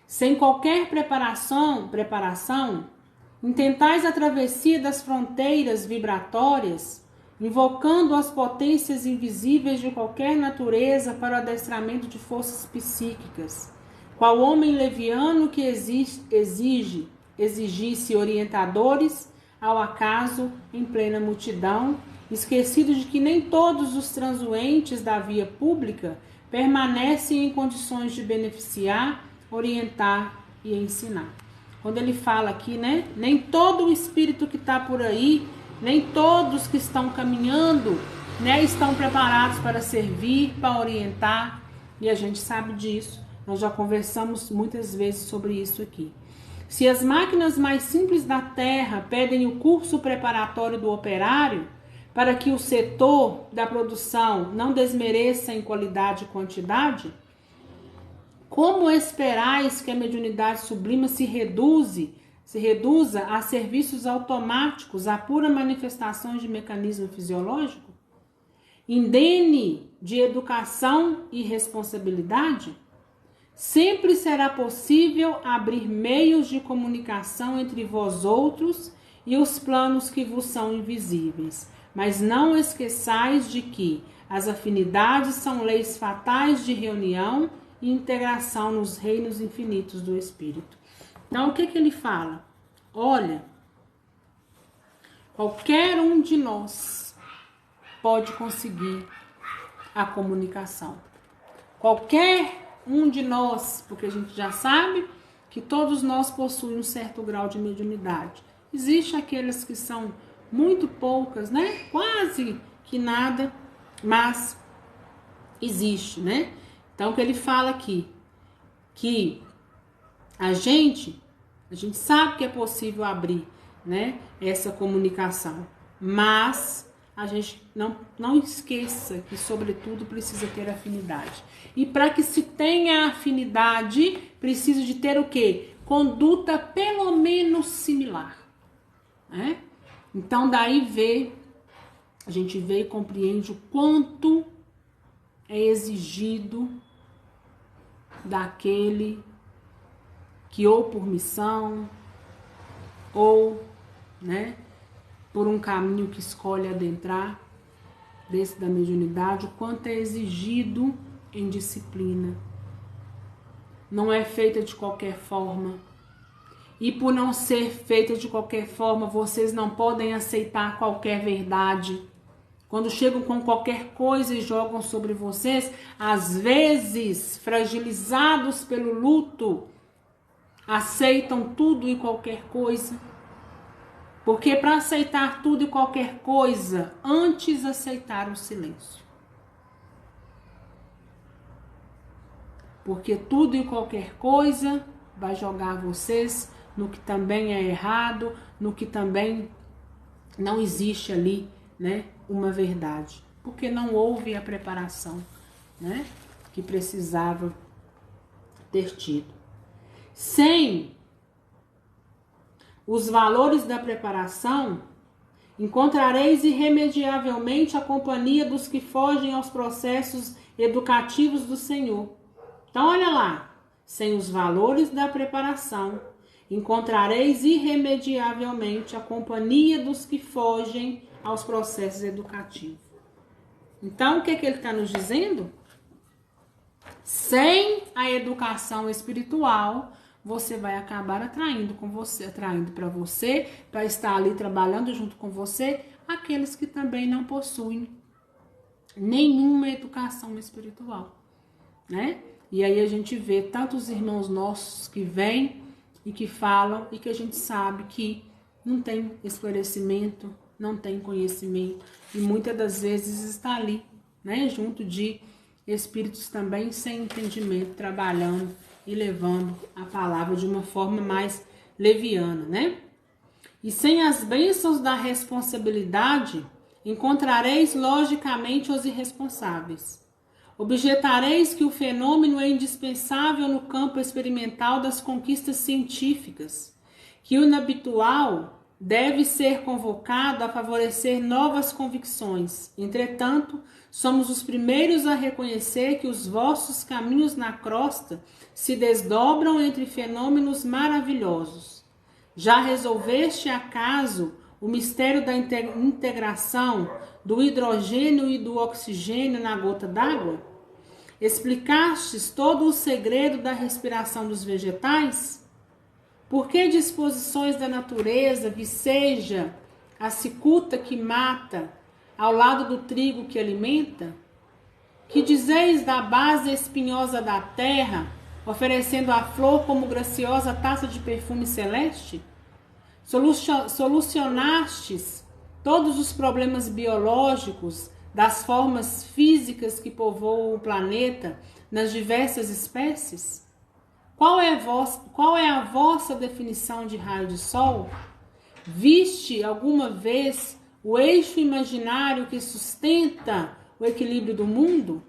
Sem qualquer preparação, intentais a travessia das fronteiras vibratórias, invocando as potências invisíveis de qualquer natureza para o adestramento de forças psíquicas, qual homem leviano que exigisse orientadores ao acaso em plena multidão, esquecido de que nem todos os transuentes da via pública permanecem em condições de beneficiar, orientar e ensinar. Quando ele fala aqui, né? Nem todo o espírito que está por aí, nem todos que estão caminhando, né, estão preparados para servir, para orientar, e a gente sabe disso. Nós já conversamos muitas vezes sobre isso aqui. Se as máquinas mais simples da Terra pedem o curso preparatório do operário para que o setor da produção não desmereça em qualidade e quantidade, como esperais que a mediunidade sublime se reduza a serviços automáticos, a pura manifestação de mecanismo fisiológico? indene de educação e responsabilidade, sempre será possível abrir meios de comunicação entre vós outros e os planos que vos são invisíveis. Mas não esqueçais de que as afinidades são leis fatais de reunião e integração nos reinos infinitos do Espírito. Então, o que ele fala? Olha, qualquer um de nós pode conseguir a comunicação. Qualquer um de nós, porque a gente já sabe que todos nós possuem um certo grau de mediunidade. Existem aqueles que são muito poucas, né? Quase que nada, mas existe, né? Então, o que ele fala aqui? Que a gente sabe que é possível abrir, né, essa comunicação, mas a gente não esqueça que, sobretudo, precisa ter afinidade. E para que se tenha afinidade, precisa de ter o quê? Conduta pelo menos similar, né? Então, daí a gente vê e compreende o quanto é exigido daquele que, ou por missão, ou, né, por um caminho que escolhe adentrar desse da mediunidade, o quanto é exigido em disciplina. Não é feita de qualquer forma. E por não ser feita de qualquer forma, vocês não podem aceitar qualquer verdade. Quando chegam com qualquer coisa e jogam sobre vocês, às vezes, fragilizados pelo luto, aceitam tudo e qualquer coisa. Porque para aceitar tudo e qualquer coisa, antes aceitar o silêncio. Porque tudo e qualquer coisa vai jogar vocês no que também é errado, no que também não existe ali, né, uma verdade. Porque não houve a preparação, né, que precisava ter tido. Sem os valores da preparação, encontrareis irremediavelmente a companhia dos que fogem aos processos educativos do Senhor. Então, olha lá, sem os valores da preparação, encontrareis irremediavelmente a companhia dos que fogem aos processos educativos. Então, o que ele está nos dizendo? Sem a educação espiritual, você vai acabar atraindo para você, para estar ali trabalhando junto com você, aqueles que também não possuem nenhuma educação espiritual, né? E aí a gente vê tantos irmãos nossos que vêm e que falam e que a gente sabe que não tem esclarecimento, não tem conhecimento e muitas das vezes está ali, né, junto de espíritos também sem entendimento, trabalhando e levando a palavra de uma forma mais leviana, né? E sem as bênçãos da responsabilidade, encontrareis logicamente os irresponsáveis. Objetareis que o fenômeno é indispensável no campo experimental das conquistas científicas, que o inabitual deve ser convocado a favorecer novas convicções. Entretanto, somos os primeiros a reconhecer que os vossos caminhos na crosta se desdobram entre fenômenos maravilhosos. Já resolveste acaso o mistério da integração do hidrogênio e do oxigênio na gota d'água? Explicastes todo o segredo da respiração dos vegetais? Por que disposições da natureza viceja a cicuta que mata ao lado do trigo que alimenta? Que dizeis da base espinhosa da terra, oferecendo a flor como graciosa taça de perfume celeste? Solucionastes todos os problemas biológicos das formas físicas que povoam o planeta nas diversas espécies? Qual é a vossa definição de raio de sol? Viste alguma vez o eixo imaginário que sustenta o equilíbrio do mundo?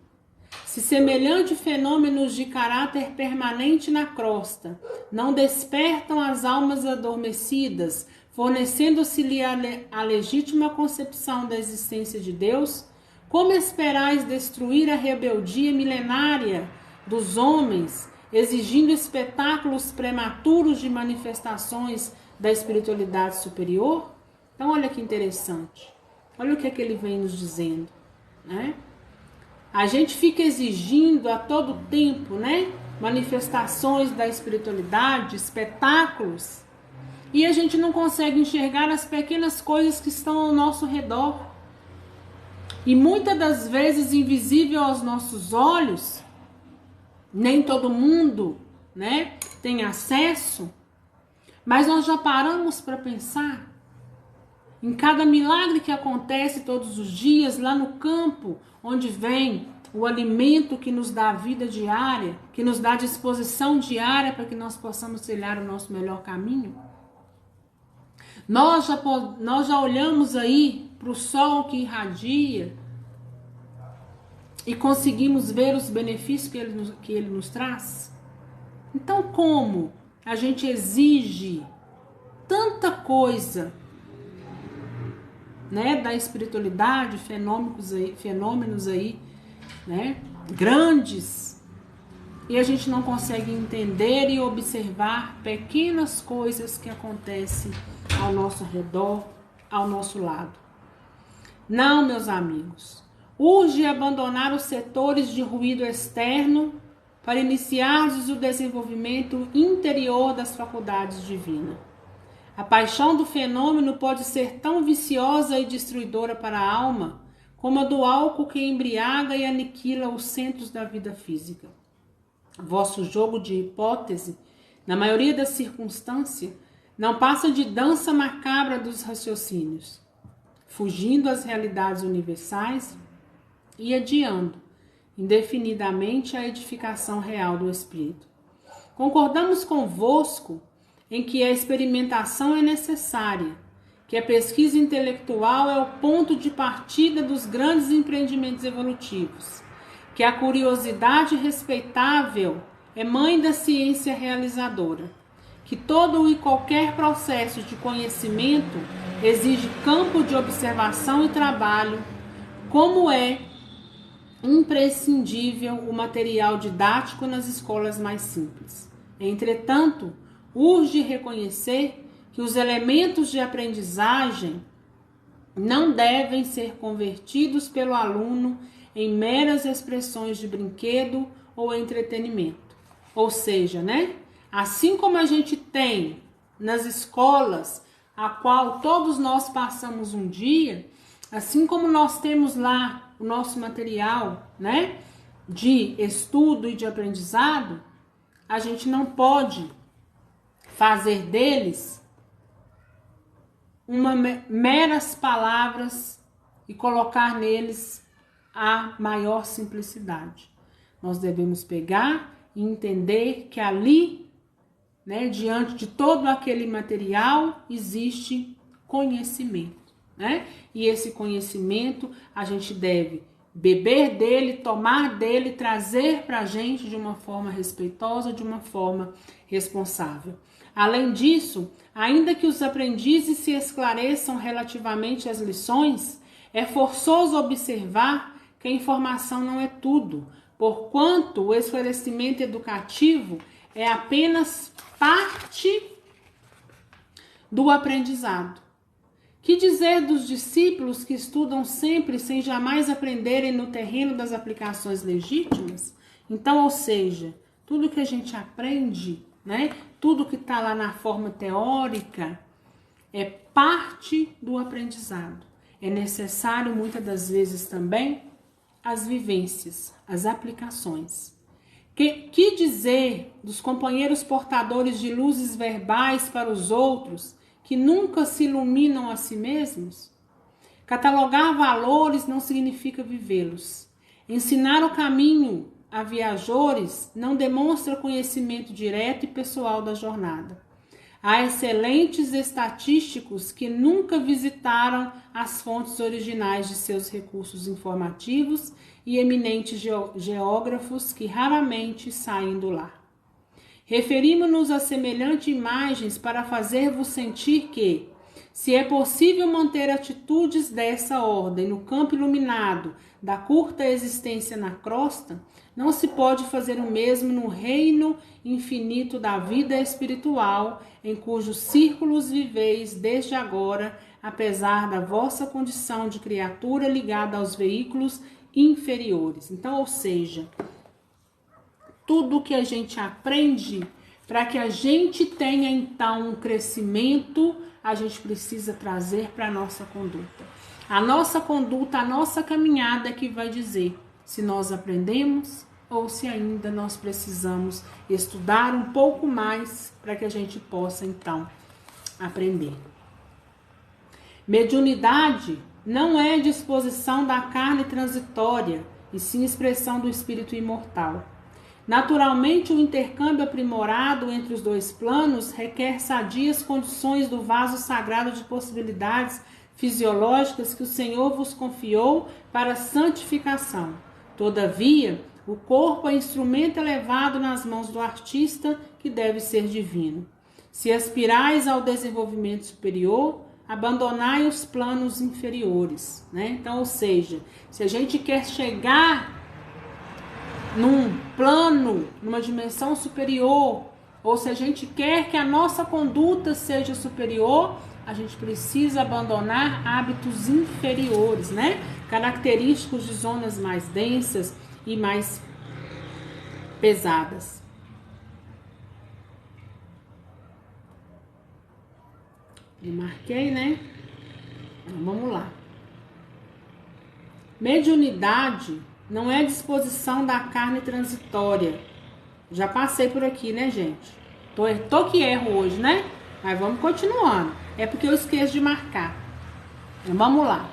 Se semelhantes fenômenos de caráter permanente na crosta não despertam as almas adormecidas, fornecendo-se-lhe a legítima concepção da existência de Deus, Como esperais destruir a rebeldia milenária dos homens, exigindo espetáculos prematuros de manifestações da espiritualidade superior? Então, olha que interessante. Olha o que é que ele vem nos dizendo, né? A gente fica exigindo a todo tempo, né, manifestações da espiritualidade, espetáculos, e a gente não consegue enxergar as pequenas coisas que estão ao nosso redor. E muitas das vezes invisível aos nossos olhos, nem todo mundo, né, tem acesso, mas nós já paramos para pensar em cada milagre que acontece todos os dias lá no campo, onde vem o alimento que nos dá a vida diária, que nos dá a disposição diária para que nós possamos trilhar o nosso melhor caminho. Nós já olhamos aí para o sol que irradia e conseguimos ver os benefícios que ele nos traz. Então, como a gente exige tanta coisa, né, da espiritualidade, fenômenos aí, né, grandes, e a gente não consegue entender e observar pequenas coisas que acontecem ao nosso redor, ao nosso lado. Não, meus amigos, urge abandonar os setores de ruído externo para iniciarmos o desenvolvimento interior das faculdades divinas. A paixão do fenômeno pode ser tão viciosa e destruidora para a alma como a do álcool que embriaga e aniquila os centros da vida física. Vosso jogo de hipótese, na maioria das circunstâncias, não passa de dança macabra dos raciocínios, fugindo às realidades universais e adiando indefinidamente a edificação real do espírito. Concordamos convosco em que a experimentação é necessária, que a pesquisa intelectual é o ponto de partida dos grandes empreendimentos evolutivos, que a curiosidade respeitável é mãe da ciência realizadora, que todo e qualquer processo de conhecimento exige campo de observação e trabalho, como é imprescindível o material didático nas escolas mais simples. Entretanto, urge reconhecer que os elementos de aprendizagem não devem ser convertidos pelo aluno em meras expressões de brinquedo ou entretenimento. Ou seja, né? Assim como a gente tem nas escolas, a qual todos nós passamos um dia, assim como nós temos lá o nosso material, né, de estudo e de aprendizado, a gente não pode fazer deles meras palavras e colocar neles a maior simplicidade. Nós devemos pegar e entender que ali, né, diante de todo aquele material, existe conhecimento, né? E esse conhecimento a gente deve beber dele, tomar dele, trazer para a gente de uma forma respeitosa, de uma forma responsável. Além disso, ainda que os aprendizes se esclareçam relativamente às lições, é forçoso observar que a informação não é tudo, porquanto o esclarecimento educativo é apenas parte do aprendizado. Que dizer dos discípulos que estudam sempre sem jamais aprenderem no terreno das aplicações legítimas? Então, ou seja, tudo que a gente aprende, né, tudo que está lá na forma teórica é parte do aprendizado. É necessário muitas das vezes também as vivências, as aplicações. Que dizer dos companheiros portadores de luzes verbais para os outros que nunca se iluminam a si mesmos? Catalogar valores não significa vivê-los. Ensinar o caminho a viajores não demonstra conhecimento direto e pessoal da jornada. Há excelentes estatísticos que nunca visitaram as fontes originais de seus recursos informativos e eminentes geógrafos que raramente saem do lar. Referimos-nos a semelhantes imagens para fazer-vos sentir que, Se é possível manter atitudes dessa ordem no campo iluminado da curta existência na crosta, não se pode fazer o mesmo no reino infinito da vida espiritual, em cujos círculos viveis desde agora, apesar da vossa condição de criatura ligada aos veículos inferiores. Então, ou seja, tudo que a gente aprende, para que a gente tenha então um crescimento, a gente precisa trazer para a nossa conduta. A nossa conduta, a nossa caminhada é que vai dizer se nós aprendemos ou se ainda nós precisamos estudar um pouco mais para que a gente possa então aprender. Mediunidade não é disposição da carne transitória, e sim expressão do espírito imortal. Naturalmente, o intercâmbio aprimorado entre os dois planos requer sadias condições do vaso sagrado de possibilidades fisiológicas que o Senhor vos confiou para santificação. Todavia, o corpo é instrumento elevado nas mãos do artista, que deve ser divino. Se aspirais ao desenvolvimento superior, abandonai os planos inferiores, né? Então, ou seja, se a gente quer chegar num plano, numa dimensão superior, ou se a gente quer que a nossa conduta seja superior, a gente precisa abandonar hábitos inferiores, né? Característicos de zonas mais densas e mais pesadas. Eu marquei, né? Então, vamos lá. Mediunidade não é disposição da carne transitória. Já passei por aqui, né, gente? Tô que erro hoje, né? Mas vamos continuando. É porque eu esqueço de marcar. Então, vamos lá.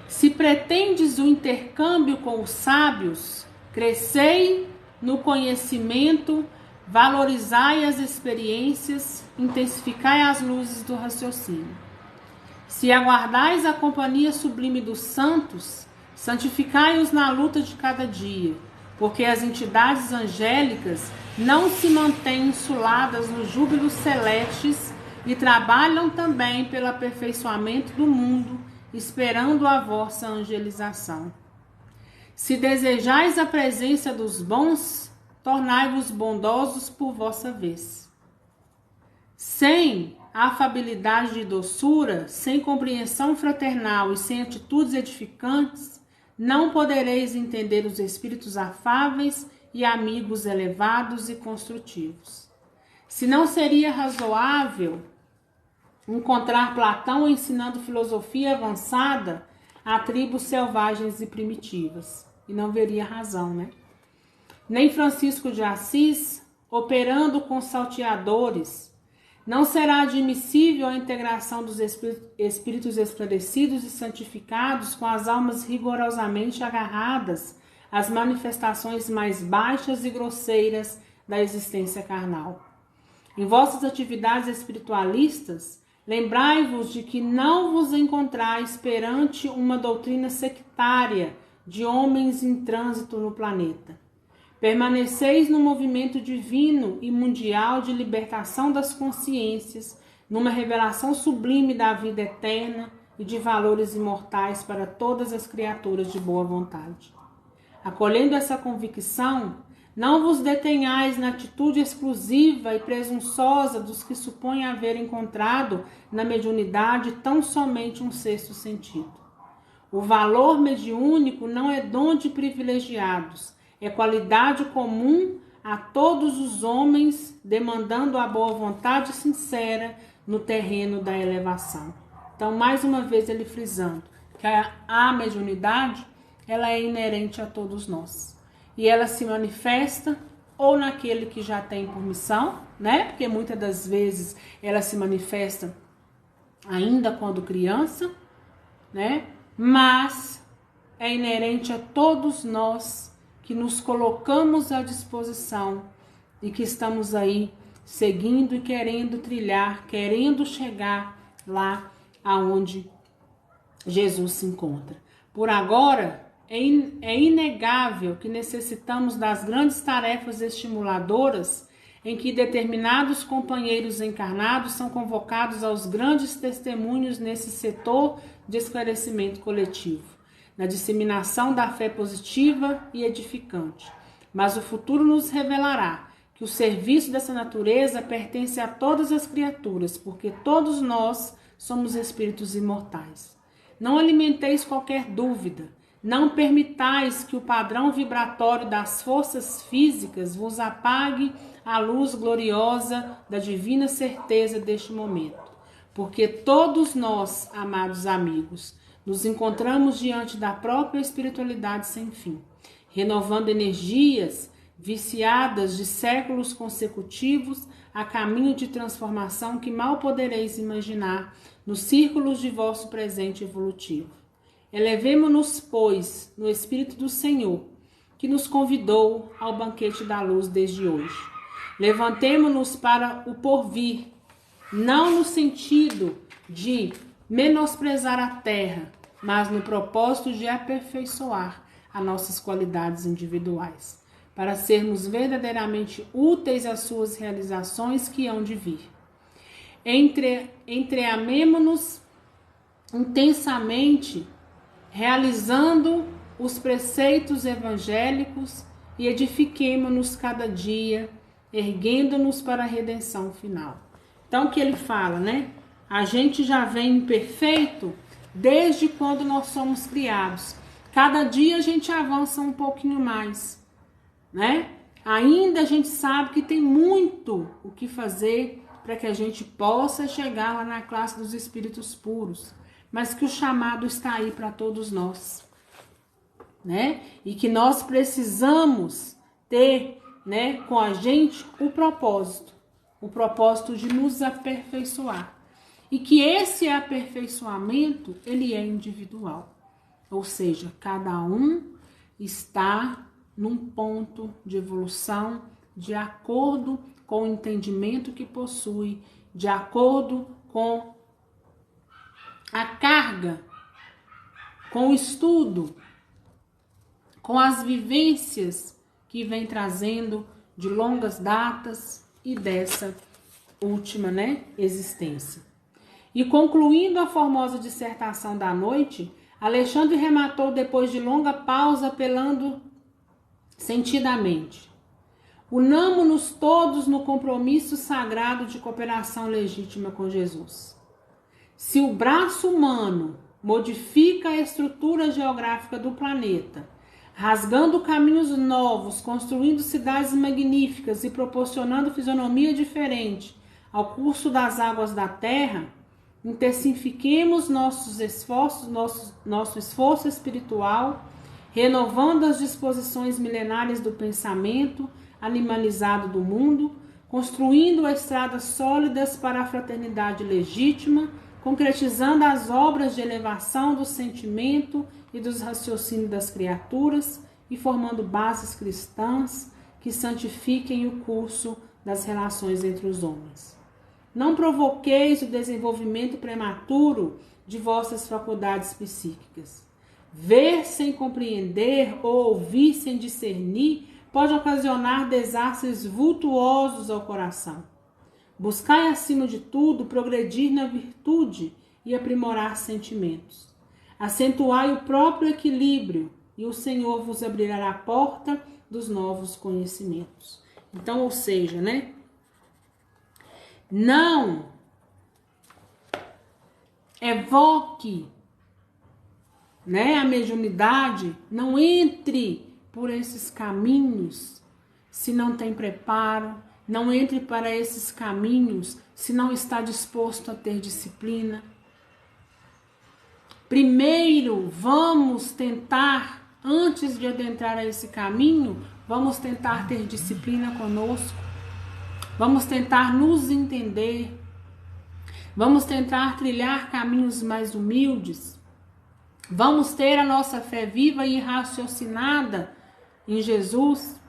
Se pretendes o intercâmbio com os sábios, crescei no conhecimento, valorizai as experiências, intensificai as luzes do raciocínio. Se aguardais a companhia sublime dos santos, santificai-os na luta de cada dia, porque as entidades angélicas não se mantêm insuladas nos júbilos celestes e trabalham também pelo aperfeiçoamento do mundo, esperando a vossa angelização. Se desejais a presença dos bons, tornai-vos bondosos por vossa vez. Sem afabilidade e doçura, sem compreensão fraternal e sem atitudes edificantes, não podereis entender os espíritos afáveis e amigos elevados e construtivos. Se não seria razoável encontrar Platão ensinando filosofia avançada a tribos selvagens e primitivas, e não veria razão, né? Nem Francisco de Assis, operando com salteadores, não será admissível a integração dos espíritos esclarecidos e santificados com as almas rigorosamente agarradas às manifestações mais baixas e grosseiras da existência carnal. Em vossas atividades espiritualistas, lembrai-vos de que não vos encontrais perante uma doutrina sectária de homens em trânsito no planeta. Permaneceis no movimento divino e mundial de libertação das consciências, numa revelação sublime da vida eterna e de valores imortais para todas as criaturas de boa vontade. Acolhendo essa convicção, não vos detenhais na atitude exclusiva e presunçosa dos que supõem haver encontrado na mediunidade tão somente um sexto sentido. O valor mediúnico não é dom de privilegiados, é qualidade comum a todos os homens, demandando a boa vontade sincera no terreno da elevação. Então, mais uma vez ele frisando que a mediunidade, ela é inerente a todos nós. E ela se manifesta ou naquele que já tem por missão, né? Porque muitas das vezes ela se manifesta ainda quando criança, né? Mas é inerente a todos nós que nos colocamos à disposição e que estamos aí seguindo e querendo trilhar, querendo chegar lá aonde Jesus se encontra. Por agora, é inegável que necessitamos das grandes tarefas estimuladoras em que determinados companheiros encarnados são convocados aos grandes testemunhos nesse setor de esclarecimento coletivo, na disseminação da fé positiva e edificante. Mas o futuro nos revelará que o serviço dessa natureza pertence a todas as criaturas, porque todos nós somos espíritos imortais. Não alimenteis qualquer dúvida. Não permitais que o padrão vibratório das forças físicas vos apague a luz gloriosa da divina certeza deste momento. Porque todos nós, amados amigos, nos encontramos diante da própria espiritualidade sem fim, renovando energias viciadas de séculos consecutivos a caminho de transformação que mal podereis imaginar nos círculos de vosso presente evolutivo. Elevemo-nos, pois, no Espírito do Senhor, que nos convidou ao banquete da luz desde hoje. Levantemo-nos para o porvir, não no sentido de menosprezar a terra, mas no propósito de aperfeiçoar as nossas qualidades individuais, para sermos verdadeiramente úteis às suas realizações que hão de vir. Entreamemo-nos intensamente, realizando os preceitos evangélicos e edifiquemo-nos cada dia, erguendo-nos para a redenção final. Então, o que ele fala, né? A gente já vem imperfeito desde quando nós somos criados. Cada dia a gente avança um pouquinho mais, né? Ainda a gente sabe que tem muito o que fazer para que a gente possa chegar lá na classe dos espíritos puros, mas que o chamado está aí para todos nós, né? E que nós precisamos ter, né, com a gente o propósito de nos aperfeiçoar. E que esse aperfeiçoamento, ele é individual. Ou seja, cada um está num ponto de evolução de acordo com o entendimento que possui, de acordo com a carga, com o estudo, com as vivências que vem trazendo de longas datas e dessa última, né, existência. E concluindo a formosa dissertação da noite, Alexandre rematou depois de longa pausa, apelando sentidamente: unamo-nos todos no compromisso sagrado de cooperação legítima com Jesus. Se o braço humano modifica a estrutura geográfica do planeta, rasgando caminhos novos, construindo cidades magníficas e proporcionando fisionomia diferente ao curso das águas da terra, intensifiquemos nosso esforço espiritual, renovando as disposições milenares do pensamento animalizado do mundo, construindo estradas sólidas para a fraternidade legítima, concretizando as obras de elevação do sentimento e dos raciocínios das criaturas e formando bases cristãs que santifiquem o curso das relações entre os homens. Não provoqueis o desenvolvimento prematuro de vossas faculdades psíquicas. Ver sem compreender ou ouvir sem discernir pode ocasionar desastres vultuosos ao coração. Buscai, acima de tudo, progredir na virtude e aprimorar sentimentos. Acentuai o próprio equilíbrio e o Senhor vos abrirá a porta dos novos conhecimentos. Então, ou seja, né? Não evoque, né, a mediunidade, não entre por esses caminhos se não tem preparo, não entre para esses caminhos se não está disposto a ter disciplina. Primeiro, vamos tentar, antes de adentrar a esse caminho, vamos tentar ter disciplina conosco, vamos tentar nos entender, vamos tentar trilhar caminhos mais humildes, vamos ter a nossa fé viva e raciocinada em Jesus,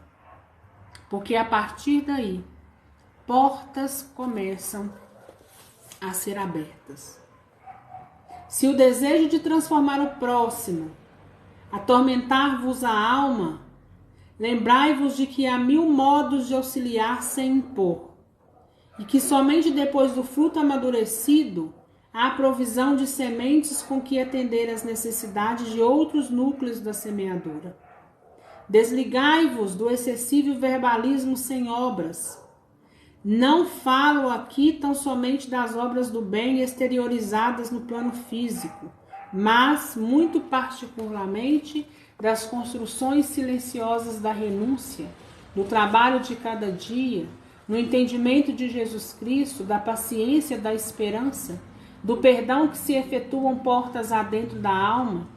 porque a partir daí, portas começam a ser abertas. Se o desejo de transformar o próximo atormentar-vos a alma, Lembrai-vos de que há 1000 modos de auxiliar sem impor, e que somente depois do fruto amadurecido há provisão de sementes com que atender às necessidades de outros núcleos da semeadura. Desligai-vos do excessivo verbalismo sem obras. Não falo aqui tão somente das obras do bem exteriorizadas no plano físico, mas, muito particularmente, das construções silenciosas da renúncia, do trabalho de cada dia, no entendimento de Jesus Cristo, da paciência, da esperança, do perdão que se efetuam portas adentro da alma,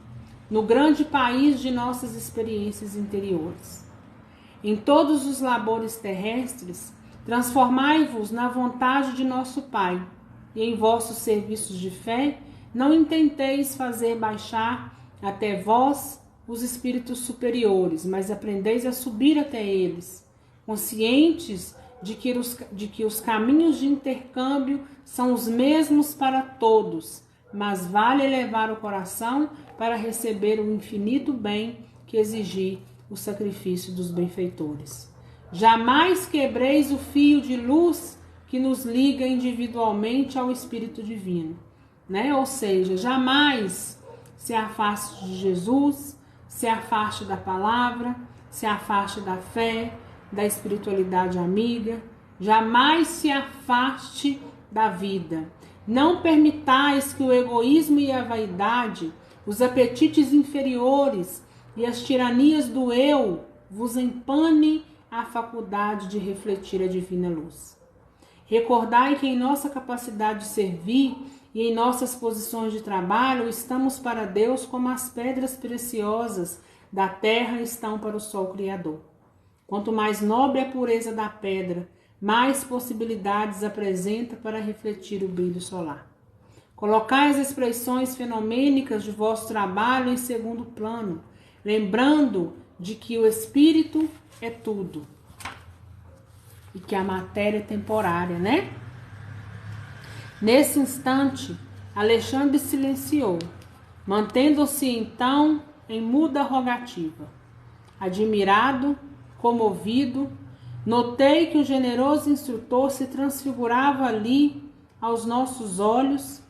no grande país de nossas experiências interiores. Em todos os labores terrestres, transformai-vos na vontade de nosso Pai, e em vossos serviços de fé, não intenteis fazer baixar até vós os espíritos superiores, mas aprendeis a subir até eles, conscientes de que os caminhos de intercâmbio são os mesmos para todos, mas vale elevar o coração para receber o infinito bem que exigir o sacrifício dos benfeitores. Jamais quebreis o fio de luz que nos liga individualmente ao Espírito Divino, né? Ou seja, jamais se afaste de Jesus, se afaste da palavra, se afaste da fé, da espiritualidade amiga, jamais se afaste da vida. Não permitais que o egoísmo e a vaidade, os apetites inferiores e as tiranias do eu vos empanem a faculdade de refletir a divina luz. Recordai que em nossa capacidade de servir e em nossas posições de trabalho estamos para Deus como as pedras preciosas da terra estão para o sol criador. Quanto mais nobre a pureza da pedra, mais possibilidades apresenta para refletir o brilho solar. Colocai as expressões fenomênicas de vosso trabalho em segundo plano, lembrando de que o espírito é tudo e que a matéria é temporária, né? Nesse instante, Alexandre silenciou, mantendo-se então em muda rogativa. Admirado, comovido, notei que o generoso instrutor se transfigurava ali aos nossos olhos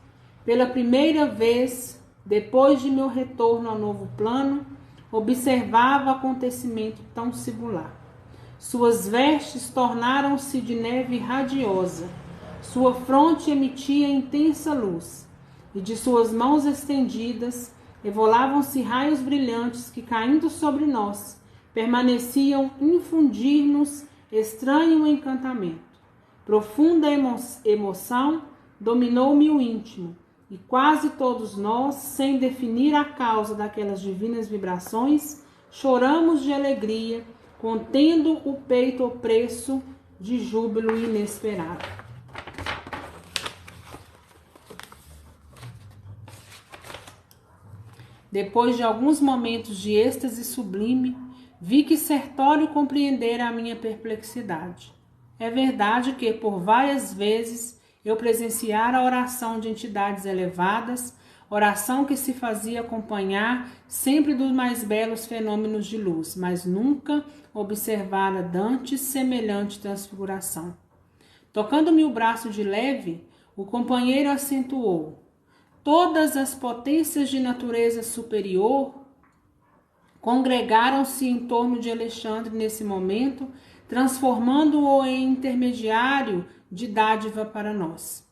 pela primeira vez depois de meu retorno ao novo plano. Observava acontecimento tão singular. Suas vestes tornaram-se de neve radiosa, sua fronte emitia intensa luz, e de suas mãos estendidas evolavam-se raios brilhantes que, caindo sobre nós, permaneciam infundir-nos estranho encantamento. Profunda emoção dominou-me o íntimo, e quase todos nós, sem definir a causa daquelas divinas vibrações, choramos de alegria, contendo o peito opresso de júbilo inesperado. Depois de alguns momentos de êxtase sublime, vi que Sertório compreendera a minha perplexidade. É verdade que, por várias vezes, eu presenciara a oração de entidades elevadas, oração que se fazia acompanhar sempre dos mais belos fenômenos de luz, mas nunca observara dantes semelhante transfiguração. Tocando-me o braço de leve, o companheiro acentuou: todas as potências de natureza superior congregaram-se em torno de Alexandre nesse momento, transformando-o em intermediário de dádiva para nós.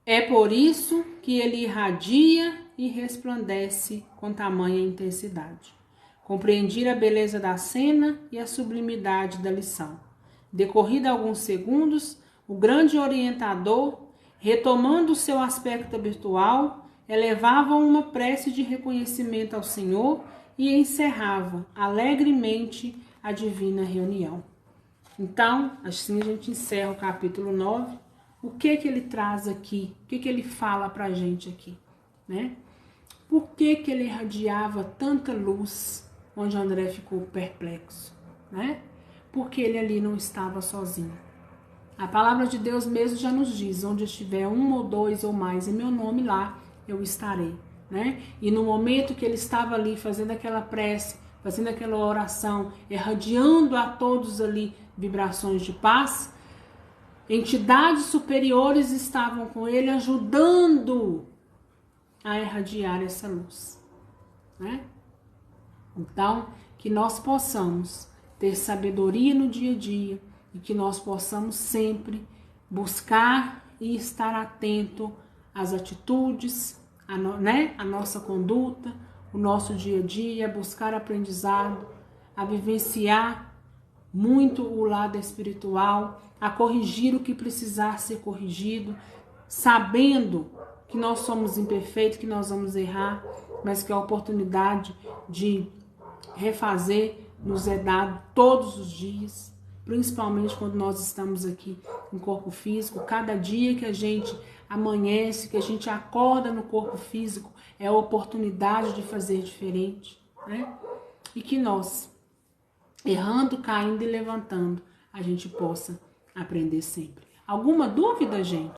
É por isso que ele irradia e resplandece com tamanha intensidade. Compreendi a beleza da cena e a sublimidade da lição. Decorrido alguns segundos, o grande orientador, retomando o seu aspecto habitual, elevava uma prece de reconhecimento ao Senhor e encerrava alegremente a divina reunião. Então, assim a gente encerra o capítulo 9. O que ele traz aqui? O que ele fala pra gente aqui, né? Por que ele irradiava tanta luz onde André ficou perplexo, né? Porque ele ali não estava sozinho. A palavra de Deus mesmo já nos diz: onde estiver um ou dois ou mais em meu nome, lá eu estarei, né? E no momento que ele estava ali fazendo aquela prece, fazendo aquela oração, irradiando a todos ali vibrações de paz. Entidades superiores estavam com ele, ajudando a irradiar essa luz, né? Então, que nós possamos ter sabedoria no dia a dia e que nós possamos sempre buscar e estar atento às atitudes, a nossa conduta, o nosso dia a dia, buscar aprendizado, a vivenciar muito o lado espiritual, a corrigir o que precisar ser corrigido, sabendo que nós somos imperfeitos, que nós vamos errar, mas que a oportunidade de refazer nos é dado todos os dias, principalmente quando nós estamos aqui em corpo físico. Cada dia que a gente amanhece, que a gente acorda no corpo físico, é a oportunidade de fazer diferente, né? E que nós, errando, caindo e levantando, a gente possa aprender sempre. Alguma dúvida, gente?